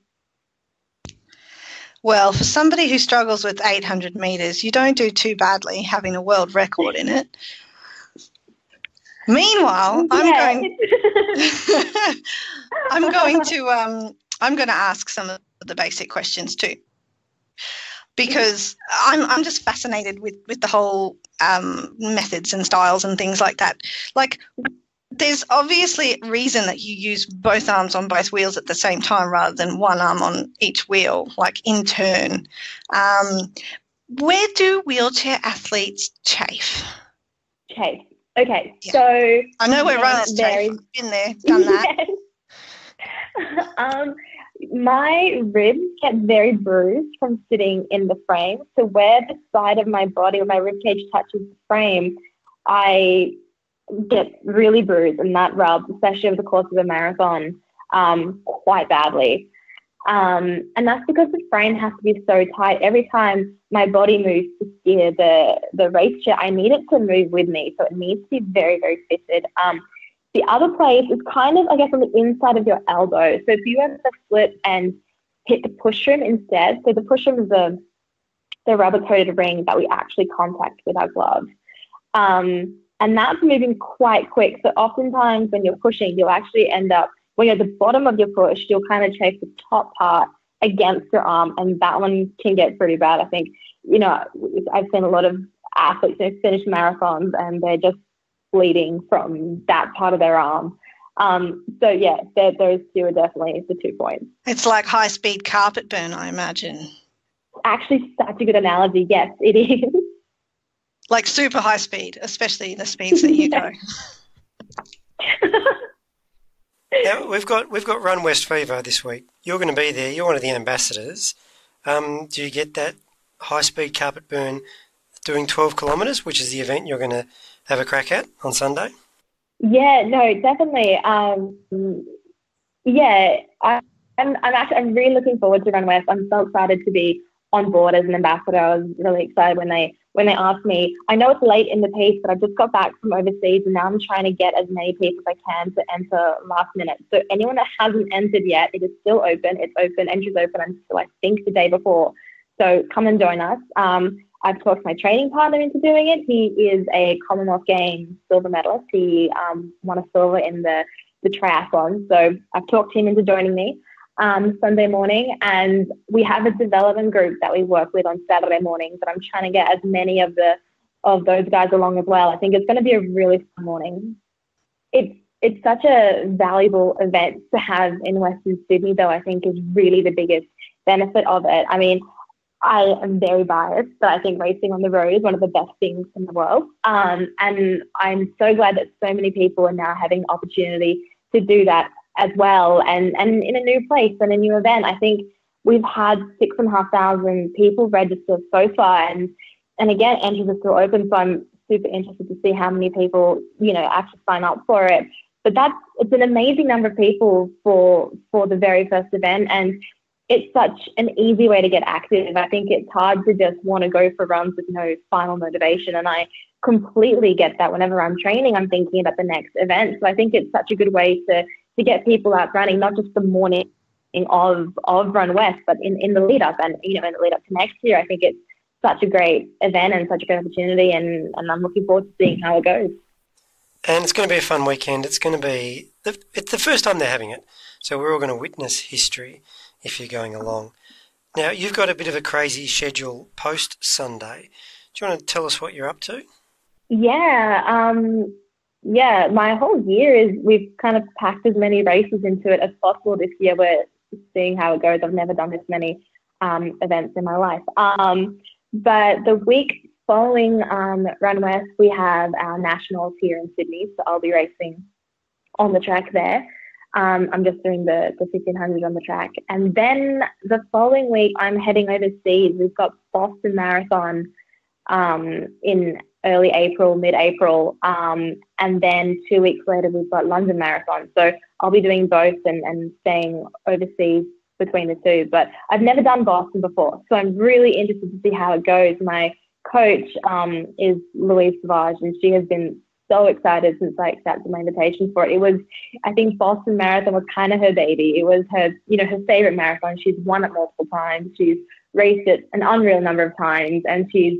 Well, for somebody who struggles with 800 metres, you don't do too badly having a world record in it. Meanwhile, I'm going to ask some of the basic questions too, because I'm just fascinated with the whole methods and styles and things like that. Like, there's obviously a reason that you use both arms on both wheels at the same time rather than one arm on each wheel, like in turn. Where do wheelchair athletes chafe? Chafe. Okay, Yeah. so I know where runners chafe. I've been there, done that. Yes. My ribs get very bruised from sitting in the frame. So where the side of my body or my rib cage touches the frame, I get really bruised, and that rubs, especially over the course of a marathon, quite badly. And that's because the frame has to be so tight. Every time my body moves to steer the race chair, I need it to move with me. So it needs to be very, very fitted. The other place is kind of, I guess, on the inside of your elbow. So if you ever slip and hit the push rim instead, so the push rim is the rubber-coated ring that we actually contact with our glove. And that's moving quite quick. So oftentimes when you're pushing, you'll actually end up, when you're at the bottom of your push, you'll kind of chafe the top part against your arm, and that one can get pretty bad. I think, I've seen a lot of athletes who finish marathons and they're just bleeding from that part of their arm. So yeah, those two are definitely the 2 points. It's like high-speed carpet burn, I imagine. Actually, such a good analogy. Yes, it is. Like super high speed, especially the speeds that you go. Now, we've got Run West Fever this week. You're going to be there. You're one of the ambassadors. Do you get that high-speed carpet burn doing 12 kilometres, which is the event you're going to have a crack at on Sunday? Yeah, no, definitely. I'm really looking forward to Run West. I'm so excited to be on board as an ambassador. I was really excited when they asked me. I know it's late in the piece, but I just got back from overseas, and now I'm trying to get as many people as I can to enter last minute. So anyone that hasn't entered yet, it is still open. It's open. Entry's open until I think the day before. So come and join us. I've talked my training partner into doing it. He is a Commonwealth Games silver medalist. He won a silver in the triathlon. So I've talked him into joining me Sunday morning, and we have a development group that we work with on Saturday mornings, and I'm trying to get as many of those guys along as well. I think it's going to be a really fun morning. It's such a valuable event to have in Western Sydney, though. I think is really the biggest benefit of it. I mean, I am very biased, but I think racing on the road is one of the best things in the world. And I'm so glad that so many people are now having the opportunity to do that as well, and in a new place and a new event. I think we've had 6,500 people register so far, and again, entries are still open, so I'm super interested to see how many people, actually sign up for it. But it's an amazing number of people for the very first event, and it's such an easy way to get active. I think it's hard to just want to go for runs with no final motivation, and I completely get that. Whenever I'm training, I'm thinking about the next event. So I think it's such a good way to get people out running, not just the morning of Run West, but in the lead up, and in the lead up to next year. I think it's such a great event and such a great opportunity, and I'm looking forward to seeing how it goes. And it's going to be a fun weekend. It's going to be it's the first time they're having it, so we're all going to witness history if you're going along. Now, you've got a bit of a crazy schedule post-Sunday. Do you want to tell us what you're up to? Yeah, my whole year is we've kind of packed as many races into it as possible this year. We're seeing how it goes. I've never done this many events in my life. But the week following Run West, we have our nationals here in Sydney, so I'll be racing on the track there. I'm just doing the 1500 on the track. And then the following week, I'm heading overseas. We've got Boston Marathon in early April, mid-April. And then 2 weeks later, we've got London Marathon. So I'll be doing both and staying overseas between the two. But I've never done Boston before, so I'm really interested to see how it goes. My coach is Louise Savage, and she has been so excited since I accepted my invitation for it. It was, I think Boston Marathon was kind of her baby. It was her, her favorite marathon. She's won it multiple times. She's raced it an unreal number of times, and she's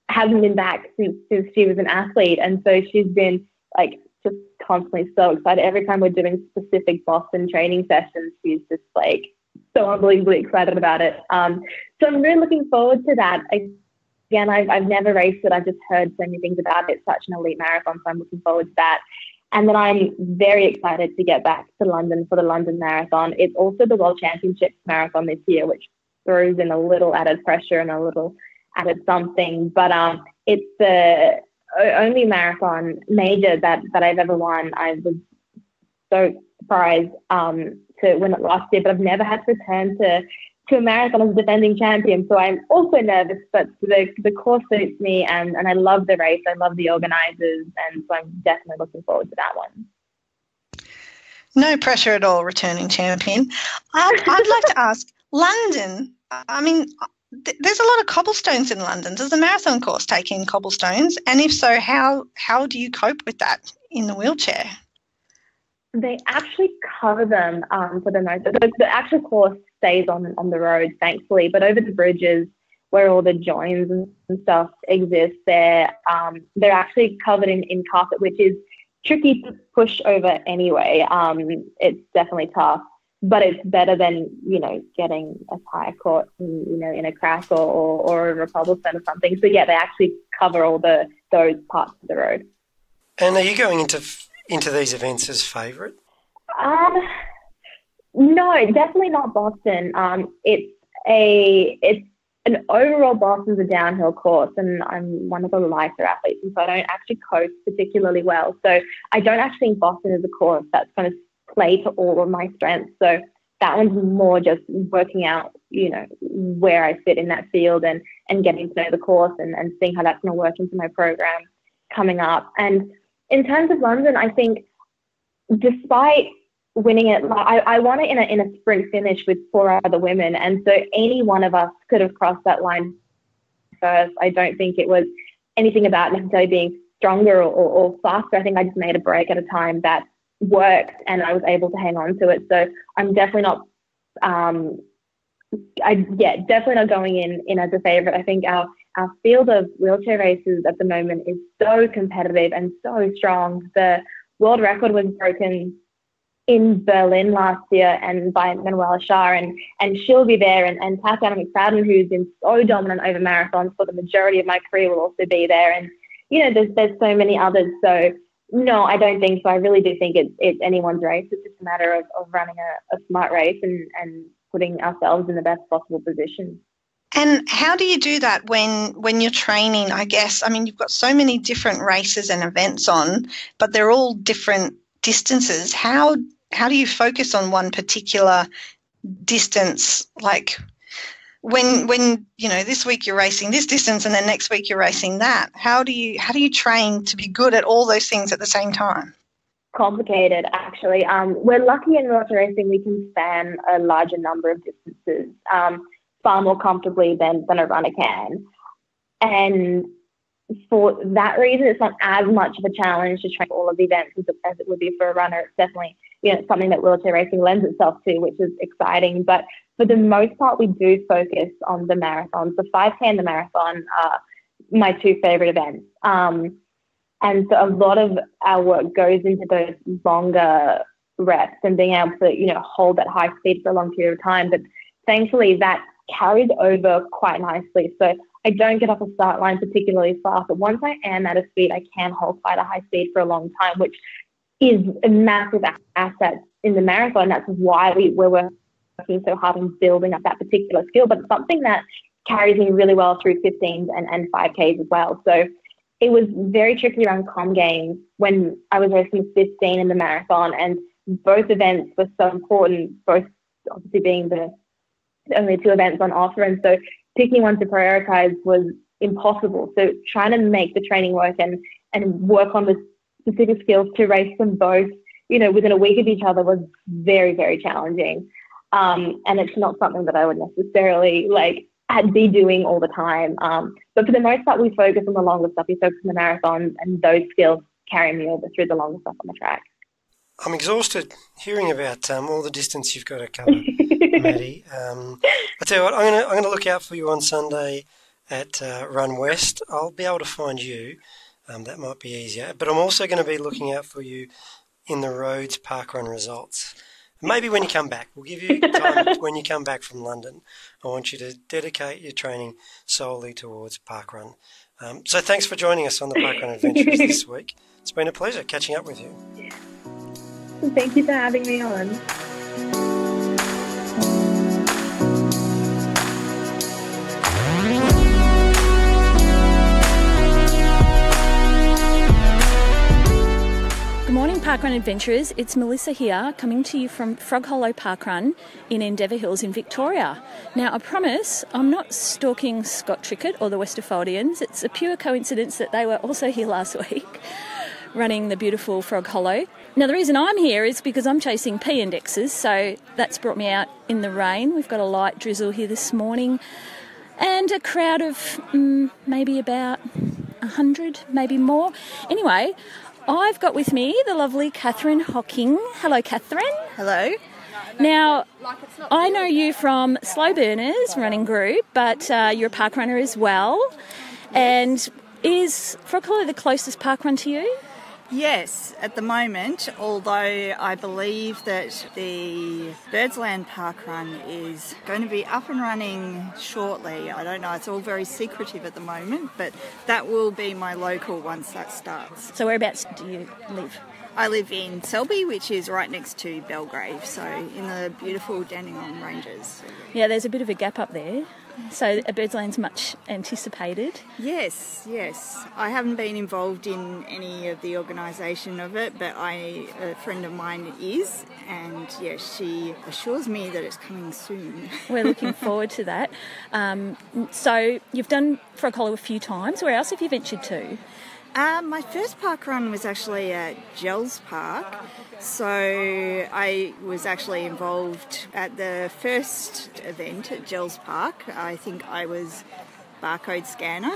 hasn't been back since she was an athlete. And so she's been like just constantly so excited. Every time we're doing specific Boston training sessions, she's just like so unbelievably excited about it. So I'm really looking forward to that. Again, I've never raced it. I've just heard so many things about it. It's such an elite marathon, so I'm looking forward to that. And then I'm very excited to get back to London for the London Marathon. It's also the World Championships Marathon this year, which throws in a little added pressure and a little added something. But it's the only marathon major that I've ever won. I was so surprised to win it last year, but I've never had to return to a marathon as a defending champion. So I'm also nervous, but the course suits me, and I love the race. I love the organisers, and so I'm definitely looking forward to that one. No pressure at all, returning champion. I'd like to ask, London, I mean, there's a lot of cobblestones in London. Does the marathon course take in cobblestones? And if so, how do you cope with that in the wheelchair? They actually cover them for the most. The actual course stays on the road, thankfully, but over the bridges where all the joins and stuff exist, they're actually covered in carpet, which is tricky to push over anyway. It's definitely tough, but it's better than getting a tire caught in a crack or over a cobblestone or something. So yeah, they actually cover all those parts of the road. And are you going into these events as favourite? No, definitely not Boston. It's an overall Boston's a downhill course, and I'm one of the lighter athletes, and so I don't actually coast particularly well. So I don't actually think Boston is a course that's going to play to all of my strengths. So that one's more just working out, where I fit in that field and getting to know the course and seeing how that's going to work into my program coming up. And in terms of London, I think despite winning it, I won it in a sprint finish with 4 other women, and so any one of us could have crossed that line first. I don't think it was anything about necessarily being stronger or faster. I think I just made a break at a time that worked, and I was able to hang on to it. So I'm definitely not, definitely not going in as a favourite. I think our field of wheelchair races at the moment is so competitive and so strong. The world record was broken in Berlin last year and by Manuela Shah, and she'll be there, and Tatiana McFadden, who's been so dominant over marathons for the majority of my career, will also be there. And there's so many others. So no, I don't think so. I really do think it's anyone's race. It's just a matter of running a smart race and putting ourselves in the best possible position. And how do you do that when you're training, I guess? I mean, you've got so many different races and events on, but they're all different distances. How do you focus on one particular distance? Like when this week you're racing this distance and then next week you're racing that. How do you train to be good at all those things at the same time? Complicated, actually. We're lucky in wheelchair racing we can span a larger number of distances far more comfortably than a runner can. And for that reason, it's not as much of a challenge to train all of the events as it would be for a runner. It's definitely something that wheelchair racing lends itself to, which is exciting. But for the most part, we do focus on the marathons. The 5K and the marathon are my 2 favorite events. And so a lot of our work goes into those longer reps and being able to, hold that high speed for a long period of time. But thankfully, that carries over quite nicely. So I don't get off a start line particularly fast, but once I am at a speed, I can hold quite a high speed for a long time, which is a massive asset in the marathon. That's why we're working so hard on building up that particular skill, but it's something that carries me really well through 15s and 5Ks as well. So it was very tricky around comm games when I was racing 15 in the marathon, and both events were so important, both obviously being the only 2 events on offer. And so picking one to prioritize was impossible. So trying to make the training work and work on the specific skills to race them both, within a week of each other was very, very challenging. And it's not something that I would necessarily be doing all the time. But for the most part, we focus on the longer stuff. We focus on the marathons, and those skills carry me over through the longer stuff on the track. I'm exhausted hearing about all the distance you've got to cover, Maddie. I tell you what, I'm going to look out for you on Sunday at Run West. I'll be able to find you. That might be easier. But I'm also going to be looking out for you in the Rhodes parkrun results. Maybe when you come back. We'll give you time when you come back from London. I want you to dedicate your training solely towards parkrun. So thanks for joining us on the Parkrun Adventures this week. It's been a pleasure catching up with you. Thank you for having me on. Good morning, Parkrun Adventurers. It's Melissa here, coming to you from Frog Hollow Parkrun in Endeavour Hills in Victoria. Now, I promise I'm not stalking Scott Trickett or the Westerfoldians. It's a pure coincidence that they were also here last week, running the beautiful Frog Hollow. Now, the reason I'm here is because I'm chasing P-indexes, so that's brought me out in the rain. We've got a light drizzle here this morning and a crowd of maybe about 100, maybe more. Anyway, I've got with me the lovely Catherine Hocking. Hello, Catherine. Hello. Now, I know you from Slow Burners running group, but you're a park runner as well. And is Frog Hollow the closest park run to you? Yes, at the moment, although I believe that the Birdsland Parkrun is going to be up and running shortly. I don't know, it's all very secretive at the moment, but that will be my local once that starts. So whereabouts do you live? I live in Selby, which is right next to Belgrave, so in the beautiful Dandenong Ranges. Yeah, there's a bit of a gap up there. So Birdsland's much anticipated. Yes. I haven't been involved in any of the organisation of it, but a friend of mine is, and she assures me that it's coming soon. We're looking forward to that. So you've done Frog Hollow a few times. Where else have you ventured to? My first park run was actually at Gels Park. So I was actually involved at the first event at Gels Park. I think I was barcode scanner.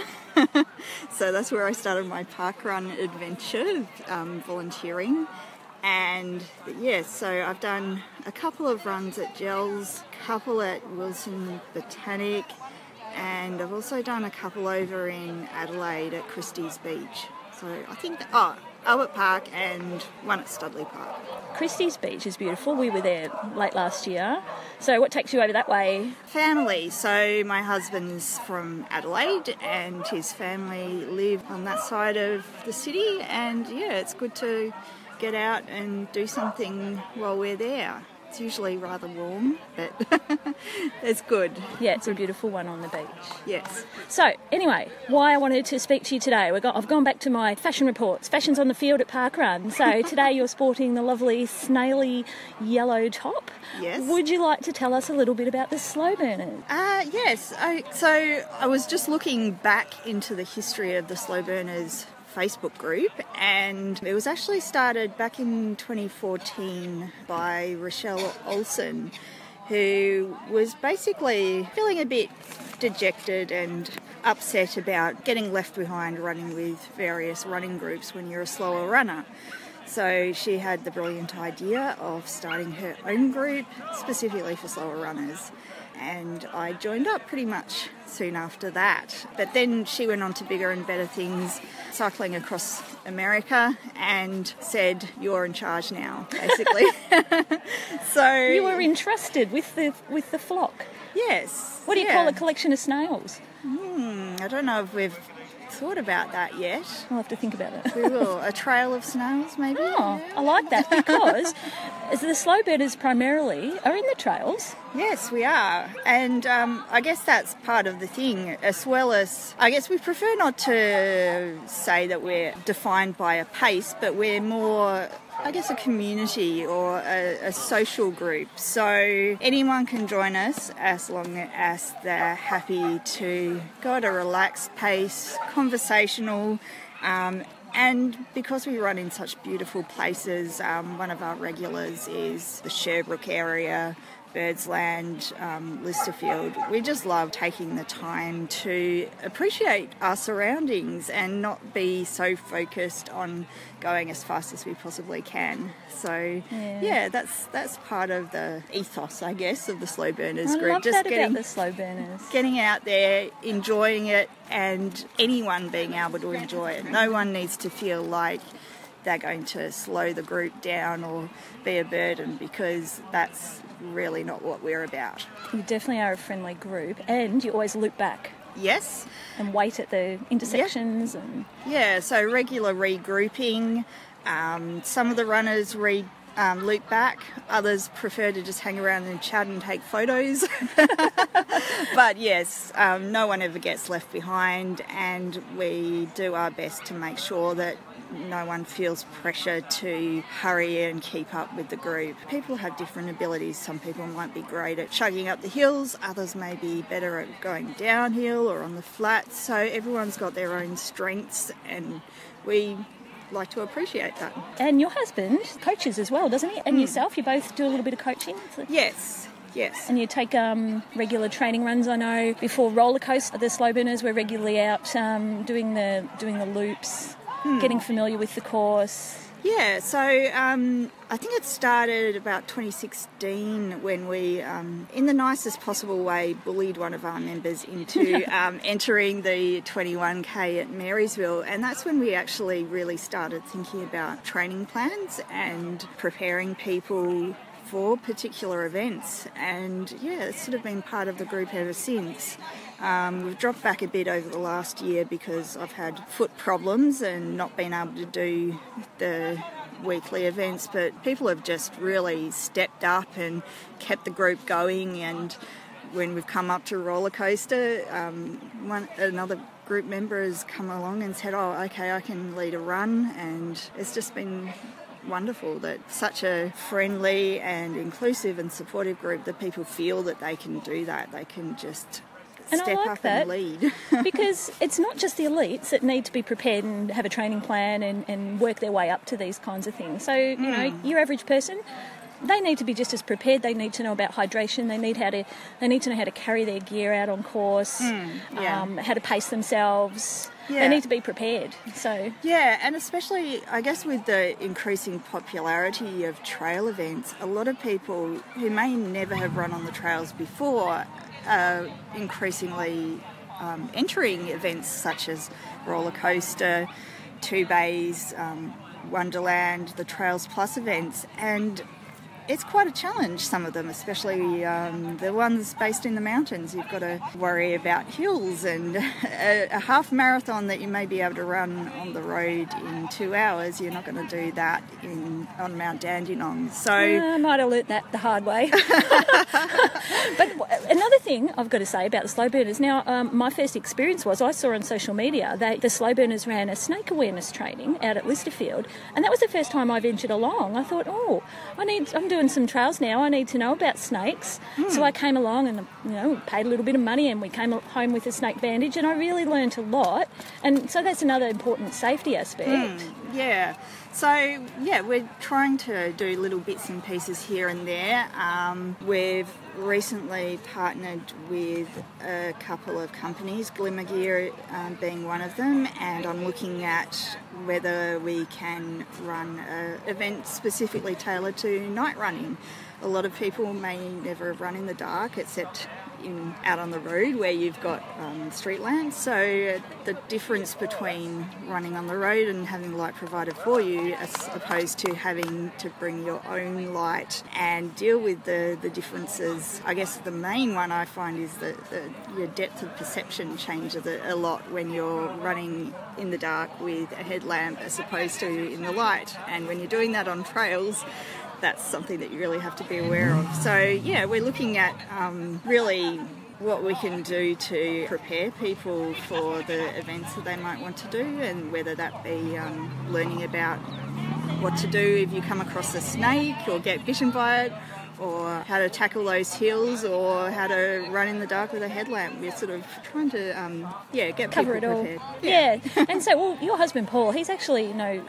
So that's where I started my park run adventure, volunteering. And so I've done a couple of runs at Gels, a couple at Wilson Botanic, and I've also done a couple over in Adelaide at Christie's Beach. So I think, Albert Park and one at Studley Park. Christie's Beach is beautiful. We were there late last year. So what takes you over that way? Family. So my husband's from Adelaide and his family live on that side of the city. And it's good to get out and do something while we're there. It's usually rather warm, but it's good. Yeah, it's a beautiful one on the beach. Yes. So, anyway, why I wanted to speak to you today, I've gone back to my fashion reports. Fashion's on the field at Parkrun. So today you're sporting the lovely snaily yellow top. Yes. Would you like to tell us a little bit about the Slow Burners? Yes. So I was just looking back into the history of the Slow Burners Facebook group, and it was actually started back in 2014 by Rochelle Olsen, who was basically feeling a bit dejected and upset about getting left behind running with various running groups when you're a slower runner. So she had the brilliant idea of starting her own group specifically for slower runners. And I joined up pretty much soon after that. But then she went on to bigger and better things, cycling across America, and said, "You're in charge now," basically. So you were entrusted with the flock. Yes. What do you call a collection of snails? I don't know if we've thought about that yet. I'll have to think about that. We will. A trail of snails, maybe? Oh, I like that, because the Slow Burners primarily are in the trails. Yes, we are. And I guess that's part of the thing, as well as, I guess we prefer not to say that we're defined by a pace, but we're more I guess, a community or a social group. So anyone can join us as long as they're happy to go at a relaxed pace, conversational, and because we run in such beautiful places, one of our regulars is the Sherbrooke area, Birdsland, Listerfield. We just love taking the time to appreciate our surroundings and not be so focused on going as fast as we possibly can. So yeah, that's part of the ethos, I guess, of the Slow Burners group. I love that about the Slow Burners. Getting out there, enjoying it, and anyone being able to enjoy it. No one needs to feel like they're going to slow the group down or be a burden, because that's really not what we're about. You definitely are a friendly group, and you always loop back. Yes. And wait at the intersections. Yep. And yeah, so regular regrouping. Some of the runners loop back, others prefer to just hang around and chat and take photos. But yes, no one ever gets left behind, and we do our best to make sure that no one feels pressure to hurry and keep up with the group. People have different abilities. Some people might be great at chugging up the hills, others may be better at going downhill or on the flats. So everyone's got their own strengths, and we like to appreciate that. And your husband coaches as well, doesn't he? And yourself, you both do a little bit of coaching? Yes. And you take regular training runs, I know. Before roller coaster, the Slow Burners were regularly out doing the loops, getting familiar with the course. Yeah, so I think it started about 2016 when we, in the nicest possible way, bullied one of our members into entering the 21K at Marysville. And that's when we actually really started thinking about training plans and preparing people for particular events. And yeah, it's sort of been part of the group ever since. We've dropped back a bit over the last year because I've had foot problems and not been able to do the weekly events, but people have just really stepped up and kept the group going. And when we've come up to roller coaster, another group member has come along and said, oh, okay, I can lead a run. And it's just been wonderful that such a friendly and inclusive and supportive group, that people feel that they can do that. They can just step up and lead. Because it's not just the elites that need to be prepared and have a training plan and work their way up to these kinds of things. So, you know, your average person, they need to be just as prepared. They need to know about hydration. They need to know how to carry their gear out on course, how to pace themselves. Yeah. They need to be prepared. So yeah, and especially, I guess, with the increasing popularity of trail events, a lot of people who may never have run on the trails before are increasingly entering events such as roller coaster, Two Bays, Wonderland, the Trails Plus events, and it's quite a challenge, some of them, especially the ones based in the mountains. You've got to worry about hills, and a half marathon that you may be able to run on the road in 2 hours, you're not going to do that on Mount Dandenong. So I might have learnt that the hard way. But another thing I've got to say about the Slow Burners, now my first experience was I saw on social media the Slow Burners ran a snake awareness training out at Listerfield, and that was the first time I ventured along. I thought, I'm doing some trails now, I need to know about snakes. So I came along and paid a little bit of money, and we came home with a snake bandage, and I really learnt a lot. And so that's another important safety aspect. Yeah. So, yeah, we're trying to do little bits and pieces here and there. We've recently partnered with a couple of companies, Glimmer Gear being one of them, and I'm looking at whether we can run an event specifically tailored to night running. A lot of people may never have run in the dark except out on the road where you've got street lamps. So the difference between running on the road and having light provided for you, as opposed to having to bring your own light and deal with the differences. I guess the main one I find is that your depth of perception changes a lot when you're running in the dark with a headlamp as opposed to in the light. And when you're doing that on trails, that's something that you really have to be aware of. So yeah, we're looking at really what we can do to prepare people for the events that they might want to do, and whether that be learning about what to do if you come across a snake or get bitten by it, or how to tackle those hills, or how to run in the dark with a headlamp. We're sort of trying to, get Cover people it all. prepared. Yeah. And so, well, your husband Paul, he's actually no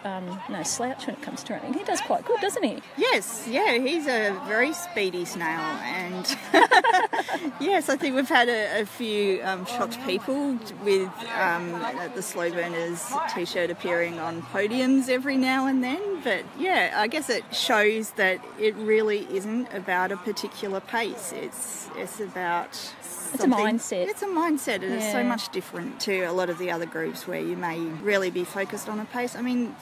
slouch when it comes to running. He does quite good, doesn't he? Yes, yeah, he's a very speedy snail, and yes, I think we've had a few shocked people with the Slow Burners t-shirt appearing on podiums every now and then, but yeah, I guess it shows that it really isn't about a particular pace. It's about something. It's a mindset. It's a mindset, and it's so much different to a lot of the other groups where you may really be focused on a pace. I mean,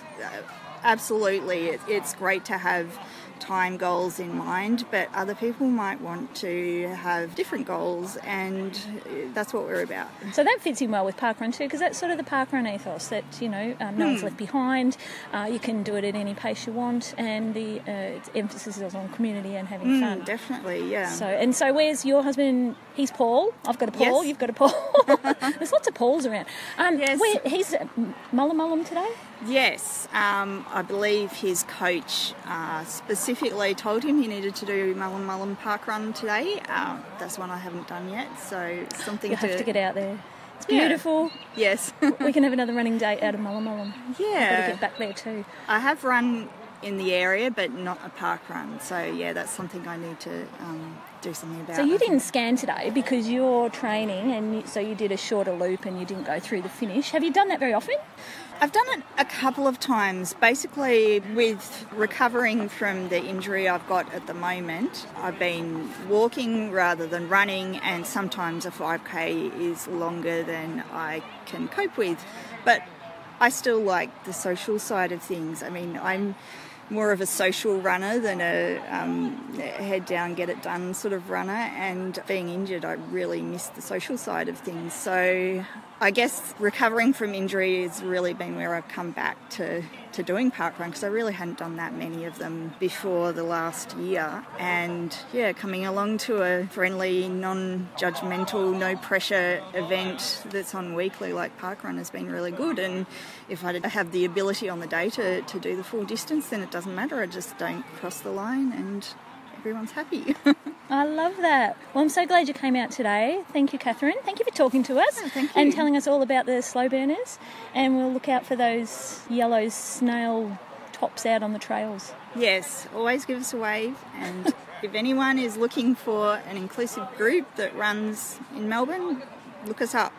absolutely, it's great to have time goals in mind, but other people might want to have different goals, and that's what we're about. So that fits in well with parkrun too, because that's sort of the parkrun ethos that, no one's left behind, you can do it at any pace you want, and the emphasis is on community and having fun. Definitely, yeah. So where's your husband? He's Paul. I've got a Paul. Yes. You've got a Paul. There's lots of Pauls around. Yes. He's at Mullum today? Yes, I believe his coach specifically told him he needed to do Mullum Parkrun today. That's one I haven't done yet, so something You have to get out there. It's beautiful. Yes. We can have another running day out of Mullum. Yeah. I've got to get back there too. I have run in the area, but not a park run, so yeah, that's something I need to do something about. So you didn't scan today because you're training, and so you did a shorter loop and you didn't go through the finish. Have you done that very often? I've done it a couple of times. Basically, with recovering from the injury I've got at the moment, I've been walking rather than running, and sometimes a 5K is longer than I can cope with. But I still like the social side of things. I mean, I'm more of a social runner than a head down, get it done sort of runner, and being injured, I really miss the social side of things. So I guess recovering from injury has really been where I've come back to doing parkrun, because I really hadn't done that many of them before the last year. And yeah, coming along to a friendly, non-judgmental, no-pressure event that's on weekly like parkrun has been really good. And if I have the ability on the day to do the full distance, then it doesn't matter. I just don't cross the line and everyone's happy. I love that. Well, I'm so glad you came out today. Thank you, Catherine. Thank you for talking to us and telling us all about the slow burners. And we'll look out for those yellow snail tops out on the trails. Yes, always give us a wave. And if anyone is looking for an inclusive group that runs in Melbourne, look us up.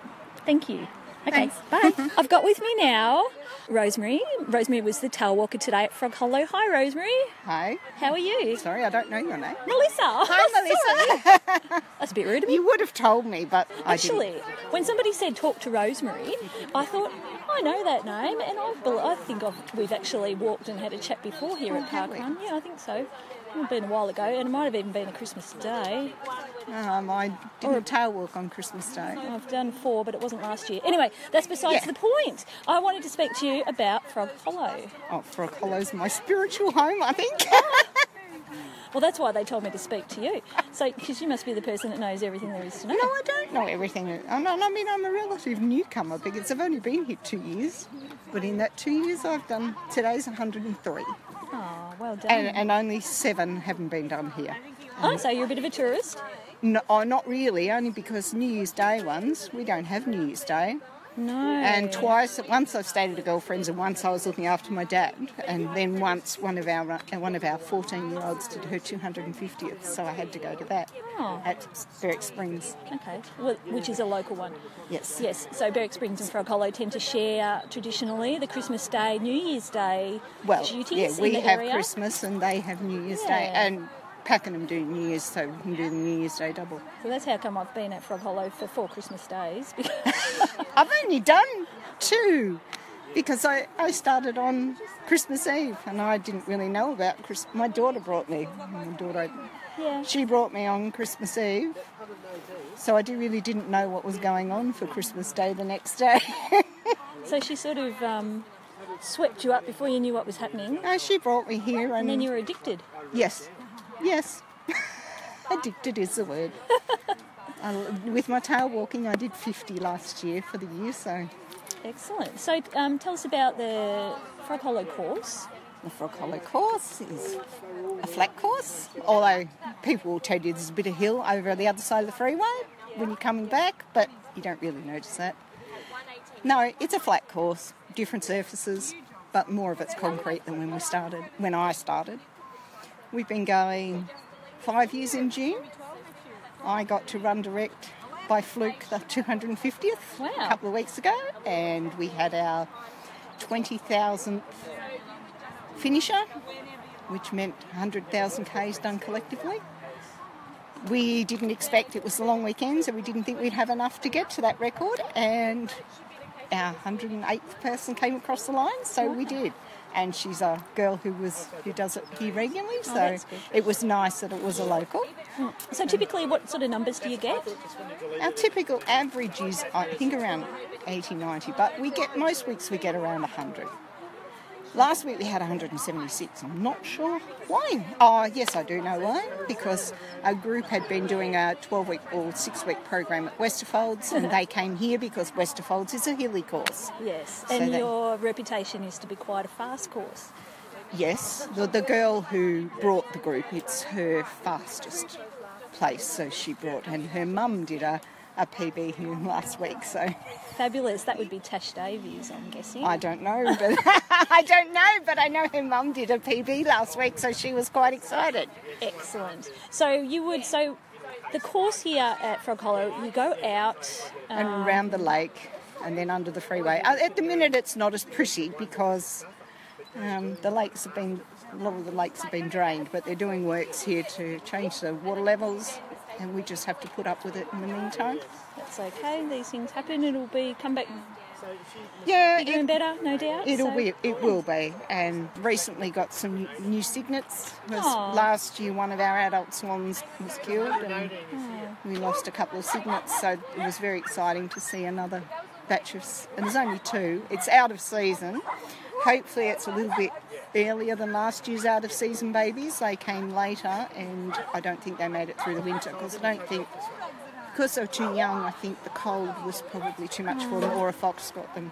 Thank you. Okay, bye. I've got with me now Rosemary. Rosemary was the tail walker today at Frog Hollow. Hi, Rosemary. Hi. How are you? Sorry, I don't know your name. Melissa. Hi, Melissa. That's a bit rude of me. You would have told me, but Actually, when somebody said talk to Rosemary, I thought, I know that name, and I think we've actually walked and had a chat before here at Parkrun. Yeah, I think so. It's been a while ago, and it might have even been a Christmas Day. I didn't tail walk on Christmas Day. I've done 4, but it wasn't last year. Anyway, that's besides the point. I wanted to speak to you about Frog Hollow. Oh, Frog Hollow's my spiritual home, I think. Well, that's why they told me to speak to you. So, because you must be the person that knows everything there is to know. No, I don't know everything. I'm a relative newcomer because I've only been here 2 years. But in that 2 years, today's 103. Oh, well done. And only 7 haven't been done here. So you're a bit of a tourist? No, not really, only because New Year's Day we don't have New Year's Day. No. And once I stayed at a girlfriend's, and once I was looking after my dad, and then once one of our 14-year-olds did her 250th, so I had to go to that at Berwick Springs. Okay, well, which is a local one. Yes. Yes, so Berwick Springs and Frog Hollow tend to share traditionally the Christmas Day, New Year's Day duties we in the have area. Christmas and they have New Year's Day, and Pakenham do New Year's, so we can do the New Year's Day double. So that's how come I've been at Frog Hollow for 4 Christmas days. I've only done 2 because I started on Christmas Eve and I didn't really know about Christmas. My daughter brought me. She brought me on Christmas Eve, so I really didn't know what was going on for Christmas Day the next day. So she sort of swept you up before you knew what was happening. No, she brought me here. And then you were addicted. Yes. Addicted is the word. With my tail walking, I did 50 last year for the year, so... Excellent. So tell us about the Frog Hollow course. the Frog Hollow course is a flat course, although people will tell you there's a bit of hill over the other side of the freeway when you're coming back, but you don't really notice that. No, it's a flat course, different surfaces, but more of it's concrete than when I started. We've been going 5 years in June. I got to run direct by fluke the 250th a couple of weeks ago, and we had our 20,000th finisher, which meant 100,000 Ks done collectively. We didn't expect it was the long weekend, so we didn't think we'd have enough to get to that record, and our 108th person came across the line, so we did. And she's a girl who does it here regularly, so it was nice that it was a local. So typically what sort of numbers do you get? Our typical average is, I think, around 80, 90, but most weeks we get around 100. Last week we had 176. I'm not sure why. Oh, yes, I do know why. Because our group had been doing a 12-week or 6-week program at Westerfolds, and they came here because Westerfolds is a hilly course. Yes, so and your reputation is to be quite a fast course. Yes, the girl who brought the group, it's her fastest place, so she brought, and her mum did a PB here last week, so... Fabulous. That would be Tash Davies, I'm guessing. I don't know, but I know her mum did a PB last week, so she was quite excited. Excellent. So the course here at Frog Hollow, you go out... and around the lake and then under the freeway. At the minute it's not as pretty because a lot of the lakes have been drained, but they're doing works here to change the water levels, and we just have to put up with it in the meantime. That's okay. These things happen. It'll come back. Yeah, bigger and better, no doubt. It will be. And recently got some new cygnets. Last year, one of our adult swans was killed, and we lost a couple of cygnets. So it was very exciting to see another batch of. And there's only 2. It's out of season. Hopefully, it's a little bit earlier than last year's out of season babies. They came later, and I don't think they made it through the winter because they're too young. I think the cold was probably too much for them, or a fox got them.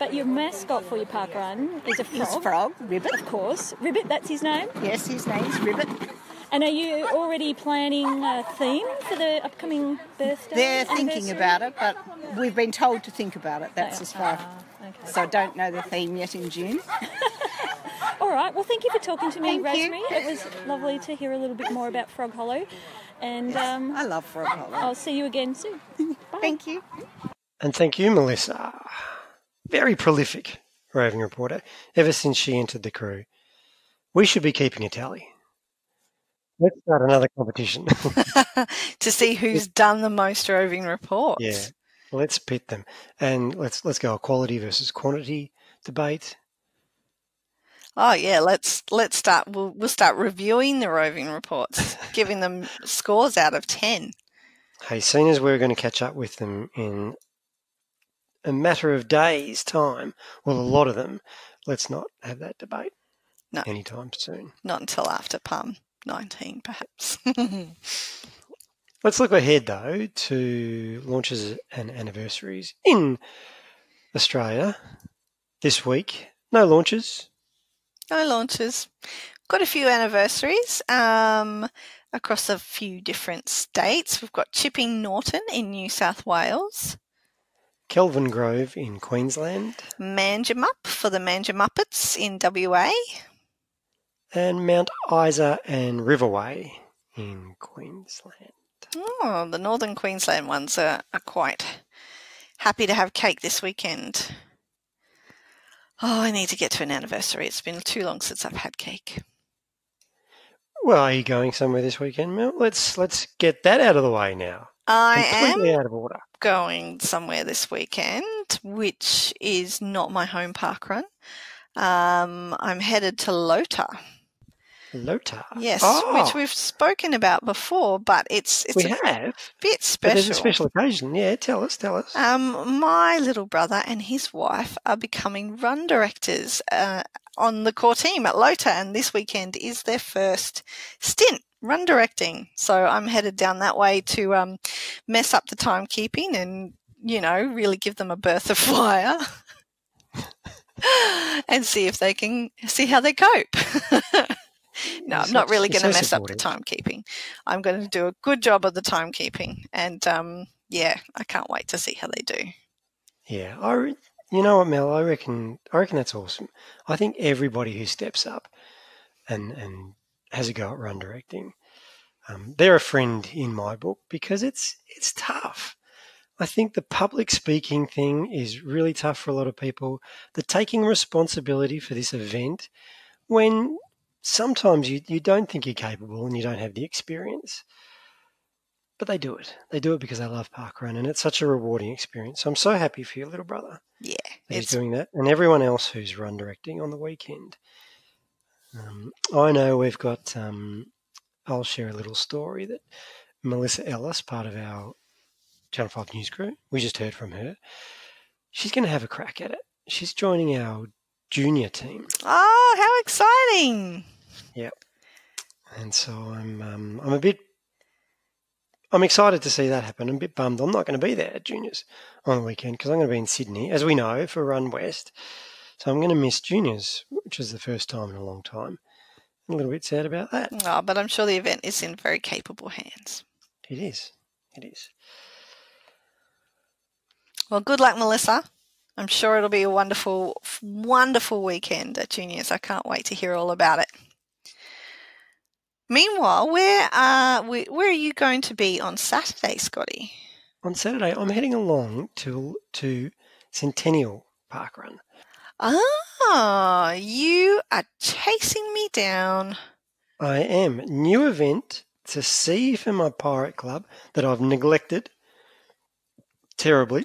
But your mascot for your parkrun is a frog. It's a frog, Ribbit. Of course. Ribbit, that's his name? Yes, his name's Ribbit. And are you already planning a theme for the upcoming birthday? They're thinking about it, but we've been told to think about it. That's as far. Okay. So I don't know the theme yet in June. All right. Well, thank you for talking to me, Thank Rosemary. you. It was lovely to hear a little bit more about Frog Hollow. And I love Frog Hollow. I'll see you again soon. Bye. Thank you. And thank you, Melissa. Very prolific roving reporter ever since she entered the crew. We should be keeping a tally. Let's start another competition. To see who's done the most roving reports. Yeah. Let's pit them. And let's go a quality versus quantity debate. Oh yeah, let's start. We'll start reviewing the roving reports, giving them scores out of 10. Hey, seeing as we're going to catch up with them in a matter of days' time, well, a lot of them, let's not have that debate anytime soon. Not until after Palm 19, perhaps. Let's look ahead, though, to launches and anniversaries in Australia this week. No launches. No launches. Got a few anniversaries across a few different states. We've got Chipping Norton in New South Wales. Kelvin Grove in Queensland. Manjimup for the Manjimuppets in WA. And Mount Isa and Riverway in Queensland. Oh, the Northern Queensland ones are quite happy to have cake this weekend. Oh, I need to get to an anniversary. It's been too long since I've had cake. Well, are you going somewhere this weekend, Mel? Let's get that out of the way now. I Completely am out of order. going somewhere this weekend, which is not my home parkrun. I'm headed to Lota. Lota? Yes, which we've spoken about before, but it's we a have. bit special. But there's a special occasion. Yeah, tell us. My little brother and his wife are becoming run directors on the core team at Lota, and this weekend is their first stint run directing. So I'm headed down that way to mess up the timekeeping and, really give them a birth of fire. and see if they can see how they cope. No, I'm not really going to mess up the timekeeping. I'm going to do a good job of the timekeeping, and yeah, I can't wait to see how they do. Yeah, you know what, Mel? I reckon that's awesome. I think everybody who steps up and has a go at run directing, they're a friend in my book because it's tough. I think the public speaking thing is really tough for a lot of people. The taking responsibility for this event when sometimes you don't think you're capable and you don't have the experience. But they do it. They do it because they love parkrun, and it's such a rewarding experience. So I'm so happy for your little brother. Yeah. That he's doing that. And everyone else who's run directing on the weekend. I know we've got, I'll share a little story that Melissa Ellis, part of our Channel 5 news crew, we just heard from her. She's going to have a crack at it. She's joining our junior team. Oh, how exciting! Yep. And so I'm excited to see that happen. I'm a bit bummed I'm not going to be there at juniors on the weekend because I'm going to be in Sydney, as we know, for Run West. So I'm going to miss juniors, which is the first time in a long time. I'm a little bit sad about that. Oh, but I'm sure the event is in very capable hands. It is. It is. Well, good luck, Melissa. I'm sure it'll be a wonderful, wonderful weekend at juniors. I can't wait to hear all about it. Meanwhile, where are you going to be on Saturday, Scotty? On Saturday, I'm heading along to Centennial Parkrun. Ah, you are chasing me down. I am. New event to see for my pirate club that I've neglected terribly.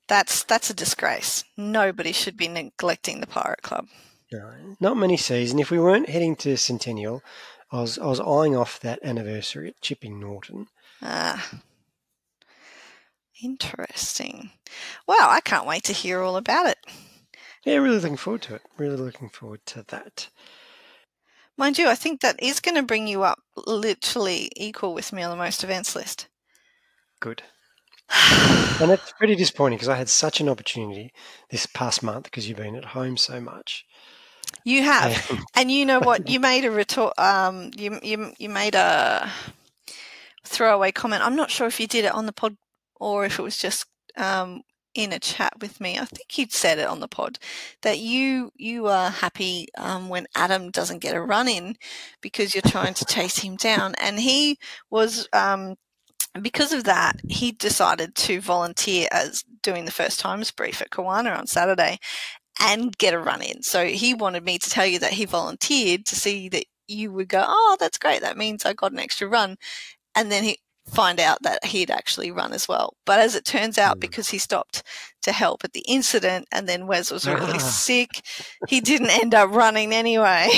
That's a disgrace. Nobody should be neglecting the pirate club. No, not many sees. And if we weren't heading to Centennial, I was eyeing off that anniversary at Chipping Norton. Ah, interesting. Well, I can't wait to hear all about it. Yeah, really looking forward to it. Really looking forward to that. Mind you, I think that is going to bring you up literally equal with me on the most events list. Good. And it's pretty disappointing because I had such an opportunity this past month because you've been at home so much. You have, and you know what? You made a retort. You made a throwaway comment. I'm not sure if you did it on the pod or if it was just in a chat with me. I think you'd said it on the pod that you are happy when Adam doesn't get a run in because you're trying to chase him down, and he was. Because of that, he decided to volunteer as doing the first times brief at Kawana on Saturday and get a run in. So he wanted me to tell you that he volunteered to see that you would go, oh, that's great. That means I got an extra run. And then he find out that he'd actually run as well. But as it turns out, because he stopped to help at the incident and then Wes was really sick, he didn't end up running anyway.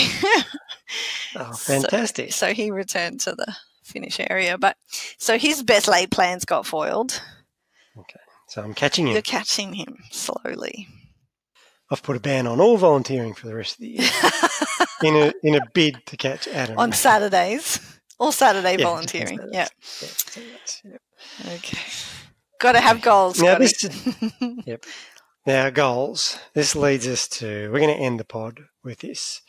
Oh, fantastic. So he returned to the finish area. But so his best laid plans got foiled. Okay. So I'm catching him. You're catching him slowly. I've put a ban on all volunteering for the rest of the year in a bid to catch Adam. On Saturdays. All Saturday volunteering. Yeah. Okay. Got to have goals. Now, yep. Now, goals. This leads us to, we're going to end the pod with this.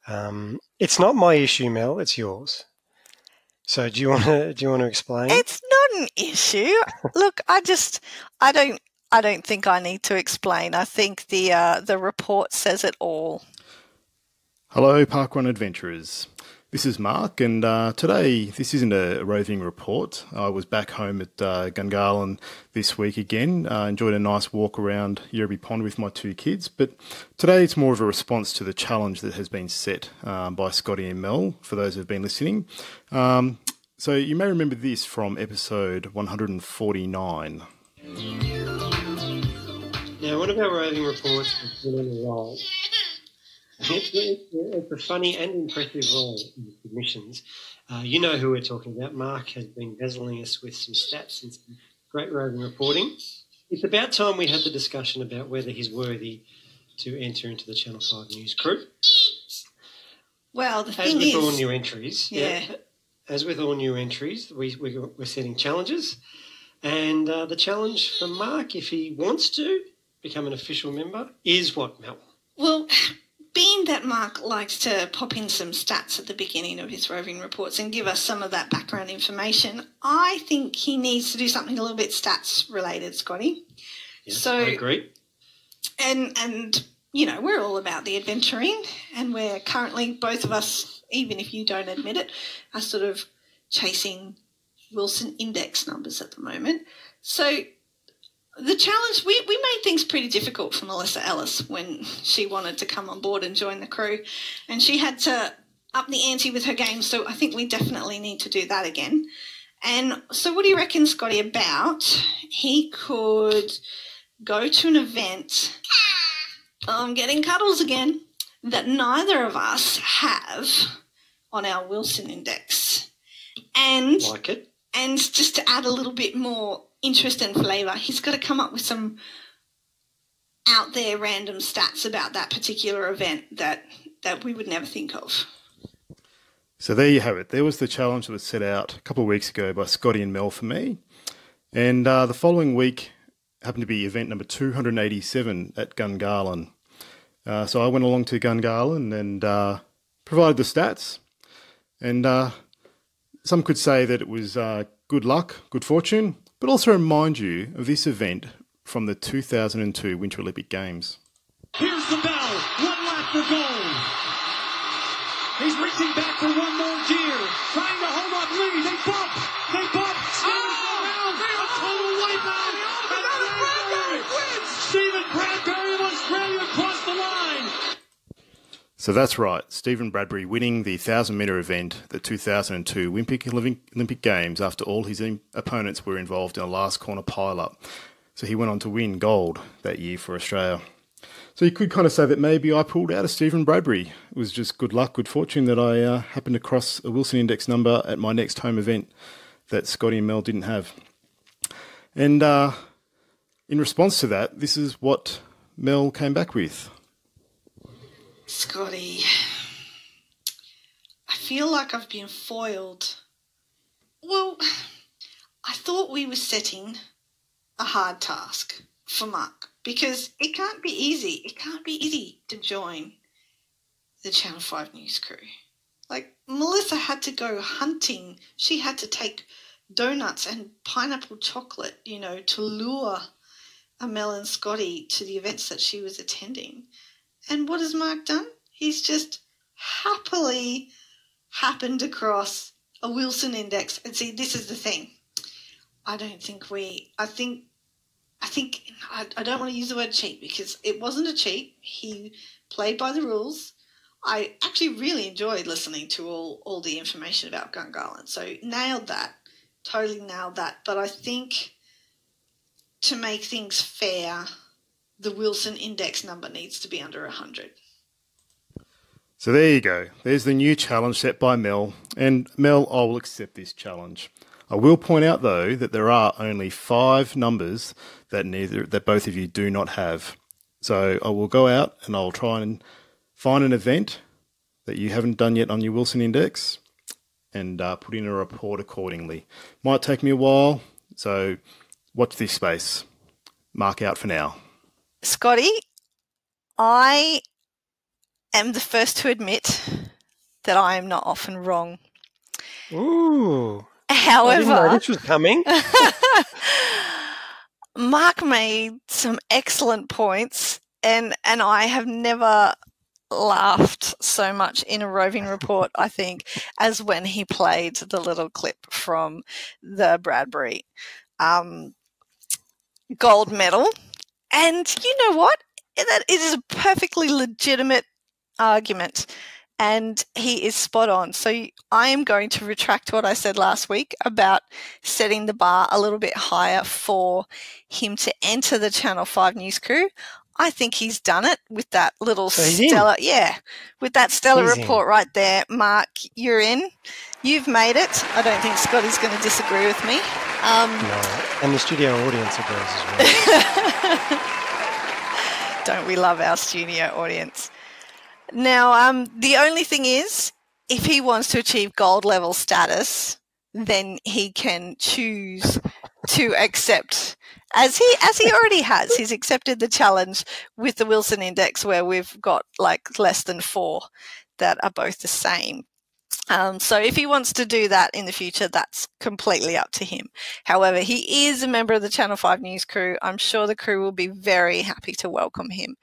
It's not my issue, Mel. It's yours. So do you want to explain? It's not an issue. Look, I don't think I need to explain. I think the report says it all. Hello, Parkrun adventurers. This is Mark, and today this isn't a roving report. I was back home at Gungahlin this week again. Enjoyed a nice walk around Yerby Pond with my two kids, but today it's more of a response to the challenge that has been set by Scotty and Mel, for those who have been listening. So you may remember this from episode 149. Now, one of our roving reports has been on a roll. It's a funny and impressive role in the submissions. You know who we're talking about. Mark has been dazzling us with some stats and some great roving reporting. It's about time we had the discussion about whether he's worthy to enter into the Channel 5 news crew. Well, the as thing with is... all new entries, as with all new entries, we're setting challenges. And the challenge for Mark, if he wants to become an official member, is what, Mel? Well, being that Mark likes to pop in some stats at the beginning of his roving reports and give us some of that background information, I think he needs to do something a little bit stats related, Scotty. Yeah, so I agree. And you know, we're all about the adventuring, and we're currently, both of us, even if you don't admit it, are sort of chasing Wilson index numbers at the moment. So the challenge, we made things pretty difficult for Melissa Ellis when she wanted to come on board and join the crew, and she had to up the ante with her game, so I think we definitely need to do that again. And so what do you reckon, Scotty, about he could go to an event, I'm getting cuddles again, that neither of us have on our Wilson index, and like it. And just to add a little bit more interest and flavour, he's got to come up with some out there random stats about that particular event that we would never think of. So there you have it. There was the challenge that was set out a couple of weeks ago by Scotty and Mel for me. And the following week happened to be event number 287 at Gungahlin. So I went along to Gungahlin and provided the stats. And some could say that it was good luck, good fortune, but also remind you of this event from the 2002 Winter Olympic Games. Here's the bell. 1 lap for gold. He's reaching back for one more gear. Trying to hold up Lee. They bump. They bump. A total wipeout. Stephen Bradbury of Australia across the line. So that's right, Stephen Bradbury winning the 1,000-metre event, the 2002 Olympic Games, after all his opponents were involved in a last corner pile-up. So he went on to win gold that year for Australia. So you could kind of say that maybe I pulled out a Stephen Bradbury. It was just good luck, good fortune that I happened to cross a Wilson Index number at my next home event that Scotty and Mel didn't have. And in response to that, this is what Mel came back with. Scotty, I feel like I've been foiled. Well, I thought we were setting a hard task for Mark, because it can't be easy. It can't be easy to join the Channel 5 news crew. Like, Melissa had to go hunting. She had to take donuts and pineapple chocolate, you know, to lure Mel and Scotty to the events that she was attending. And what has Mark done? He's just happily happened across a Wilson index. And see, this is the thing. I don't want to use the word cheat, because it wasn't a cheat. He played by the rules. I actually really enjoyed listening to all the information about Gungahlin. So nailed that. Totally nailed that. But I think to make things fair, the Wilson index number needs to be under 100. So there you go. There's the new challenge set by Mel. And Mel, I will accept this challenge. I will point out, though, that there are only 5 numbers that both of you do not have. So I will go out and I'll try and find an event that you haven't done yet on your Wilson Index and put in a report accordingly. Might take me a while, so watch this space. Mark out for now. Scotty, I am the first to admit that I am not often wrong. Ooh. However, I didn't know this was coming. Mark made some excellent points, and I have never laughed so much in a roving report, I think, as when he played the little clip from the Bradbury gold medal. And you know what? That is a perfectly legitimate argument, and he is spot on. So I am going to retract what I said last week about setting the bar a little bit higher for him to enter the Channel 5 news crew. I think he's done it with that little stellar, with that stellar report right there. Mark, you're in. You've made it. I don't think Scotty's going to disagree with me. No, and the studio audience agrees as well. Don't we love our studio audience? Now, the only thing is, if he wants to achieve gold level status, then he can choose to accept As he already has. He's accepted the challenge with the Wilson Index, where we've got like less than 4 that are both the same. So if he wants to do that in the future, that's completely up to him. However, he is a member of the Channel 5 News crew. I'm sure the crew will be very happy to welcome him.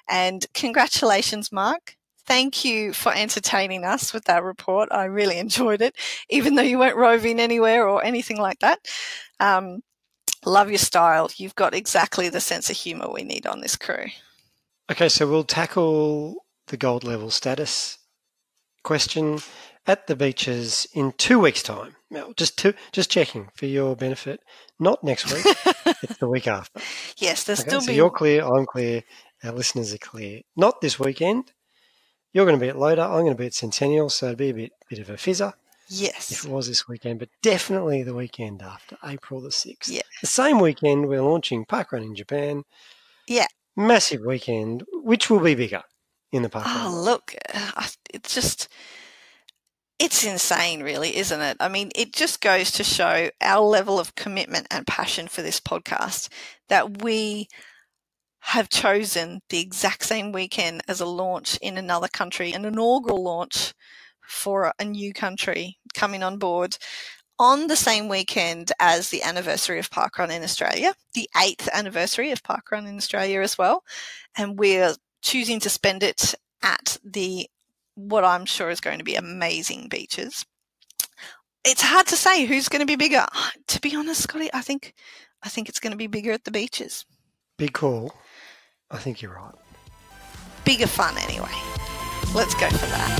And congratulations, Mark. Thank you for entertaining us with that report. I really enjoyed it, even though you weren't roving anywhere or anything like that. Love your style. You've got exactly the sense of humour we need on this crew. Okay, so we'll tackle the gold level status question at the beaches in 2 weeks' time. Now, just checking for your benefit. Not next week. It's the week after. Yes, there's Okay, still so be... you're clear, I'm clear, our listeners are clear. Not this weekend. You're going to be at Loader, I'm going to be at Centennial, so it'll be a bit of a fizzer. Yes. If it was this weekend, but definitely the weekend after, April the 6th. Yeah. The same weekend, we're launching parkrun in Japan. Yeah. Massive weekend, which will be bigger in the parkrun. Oh, look, it's insane, really, isn't it? I mean, it just goes to show our level of commitment and passion for this podcast, that we have chosen the exact same weekend as a launch in another country, an inaugural launch for a new country coming on board on the same weekend as the anniversary of parkrun in Australia, the 8th anniversary of parkrun in Australia as well. And we're choosing to spend it at what I'm sure is going to be amazing beaches. It's hard to say who's going to be bigger. To be honest, Scotty, I think it's going to be bigger at the beaches. Big call. I think you're right. Bigger fun anyway. Let's go for that.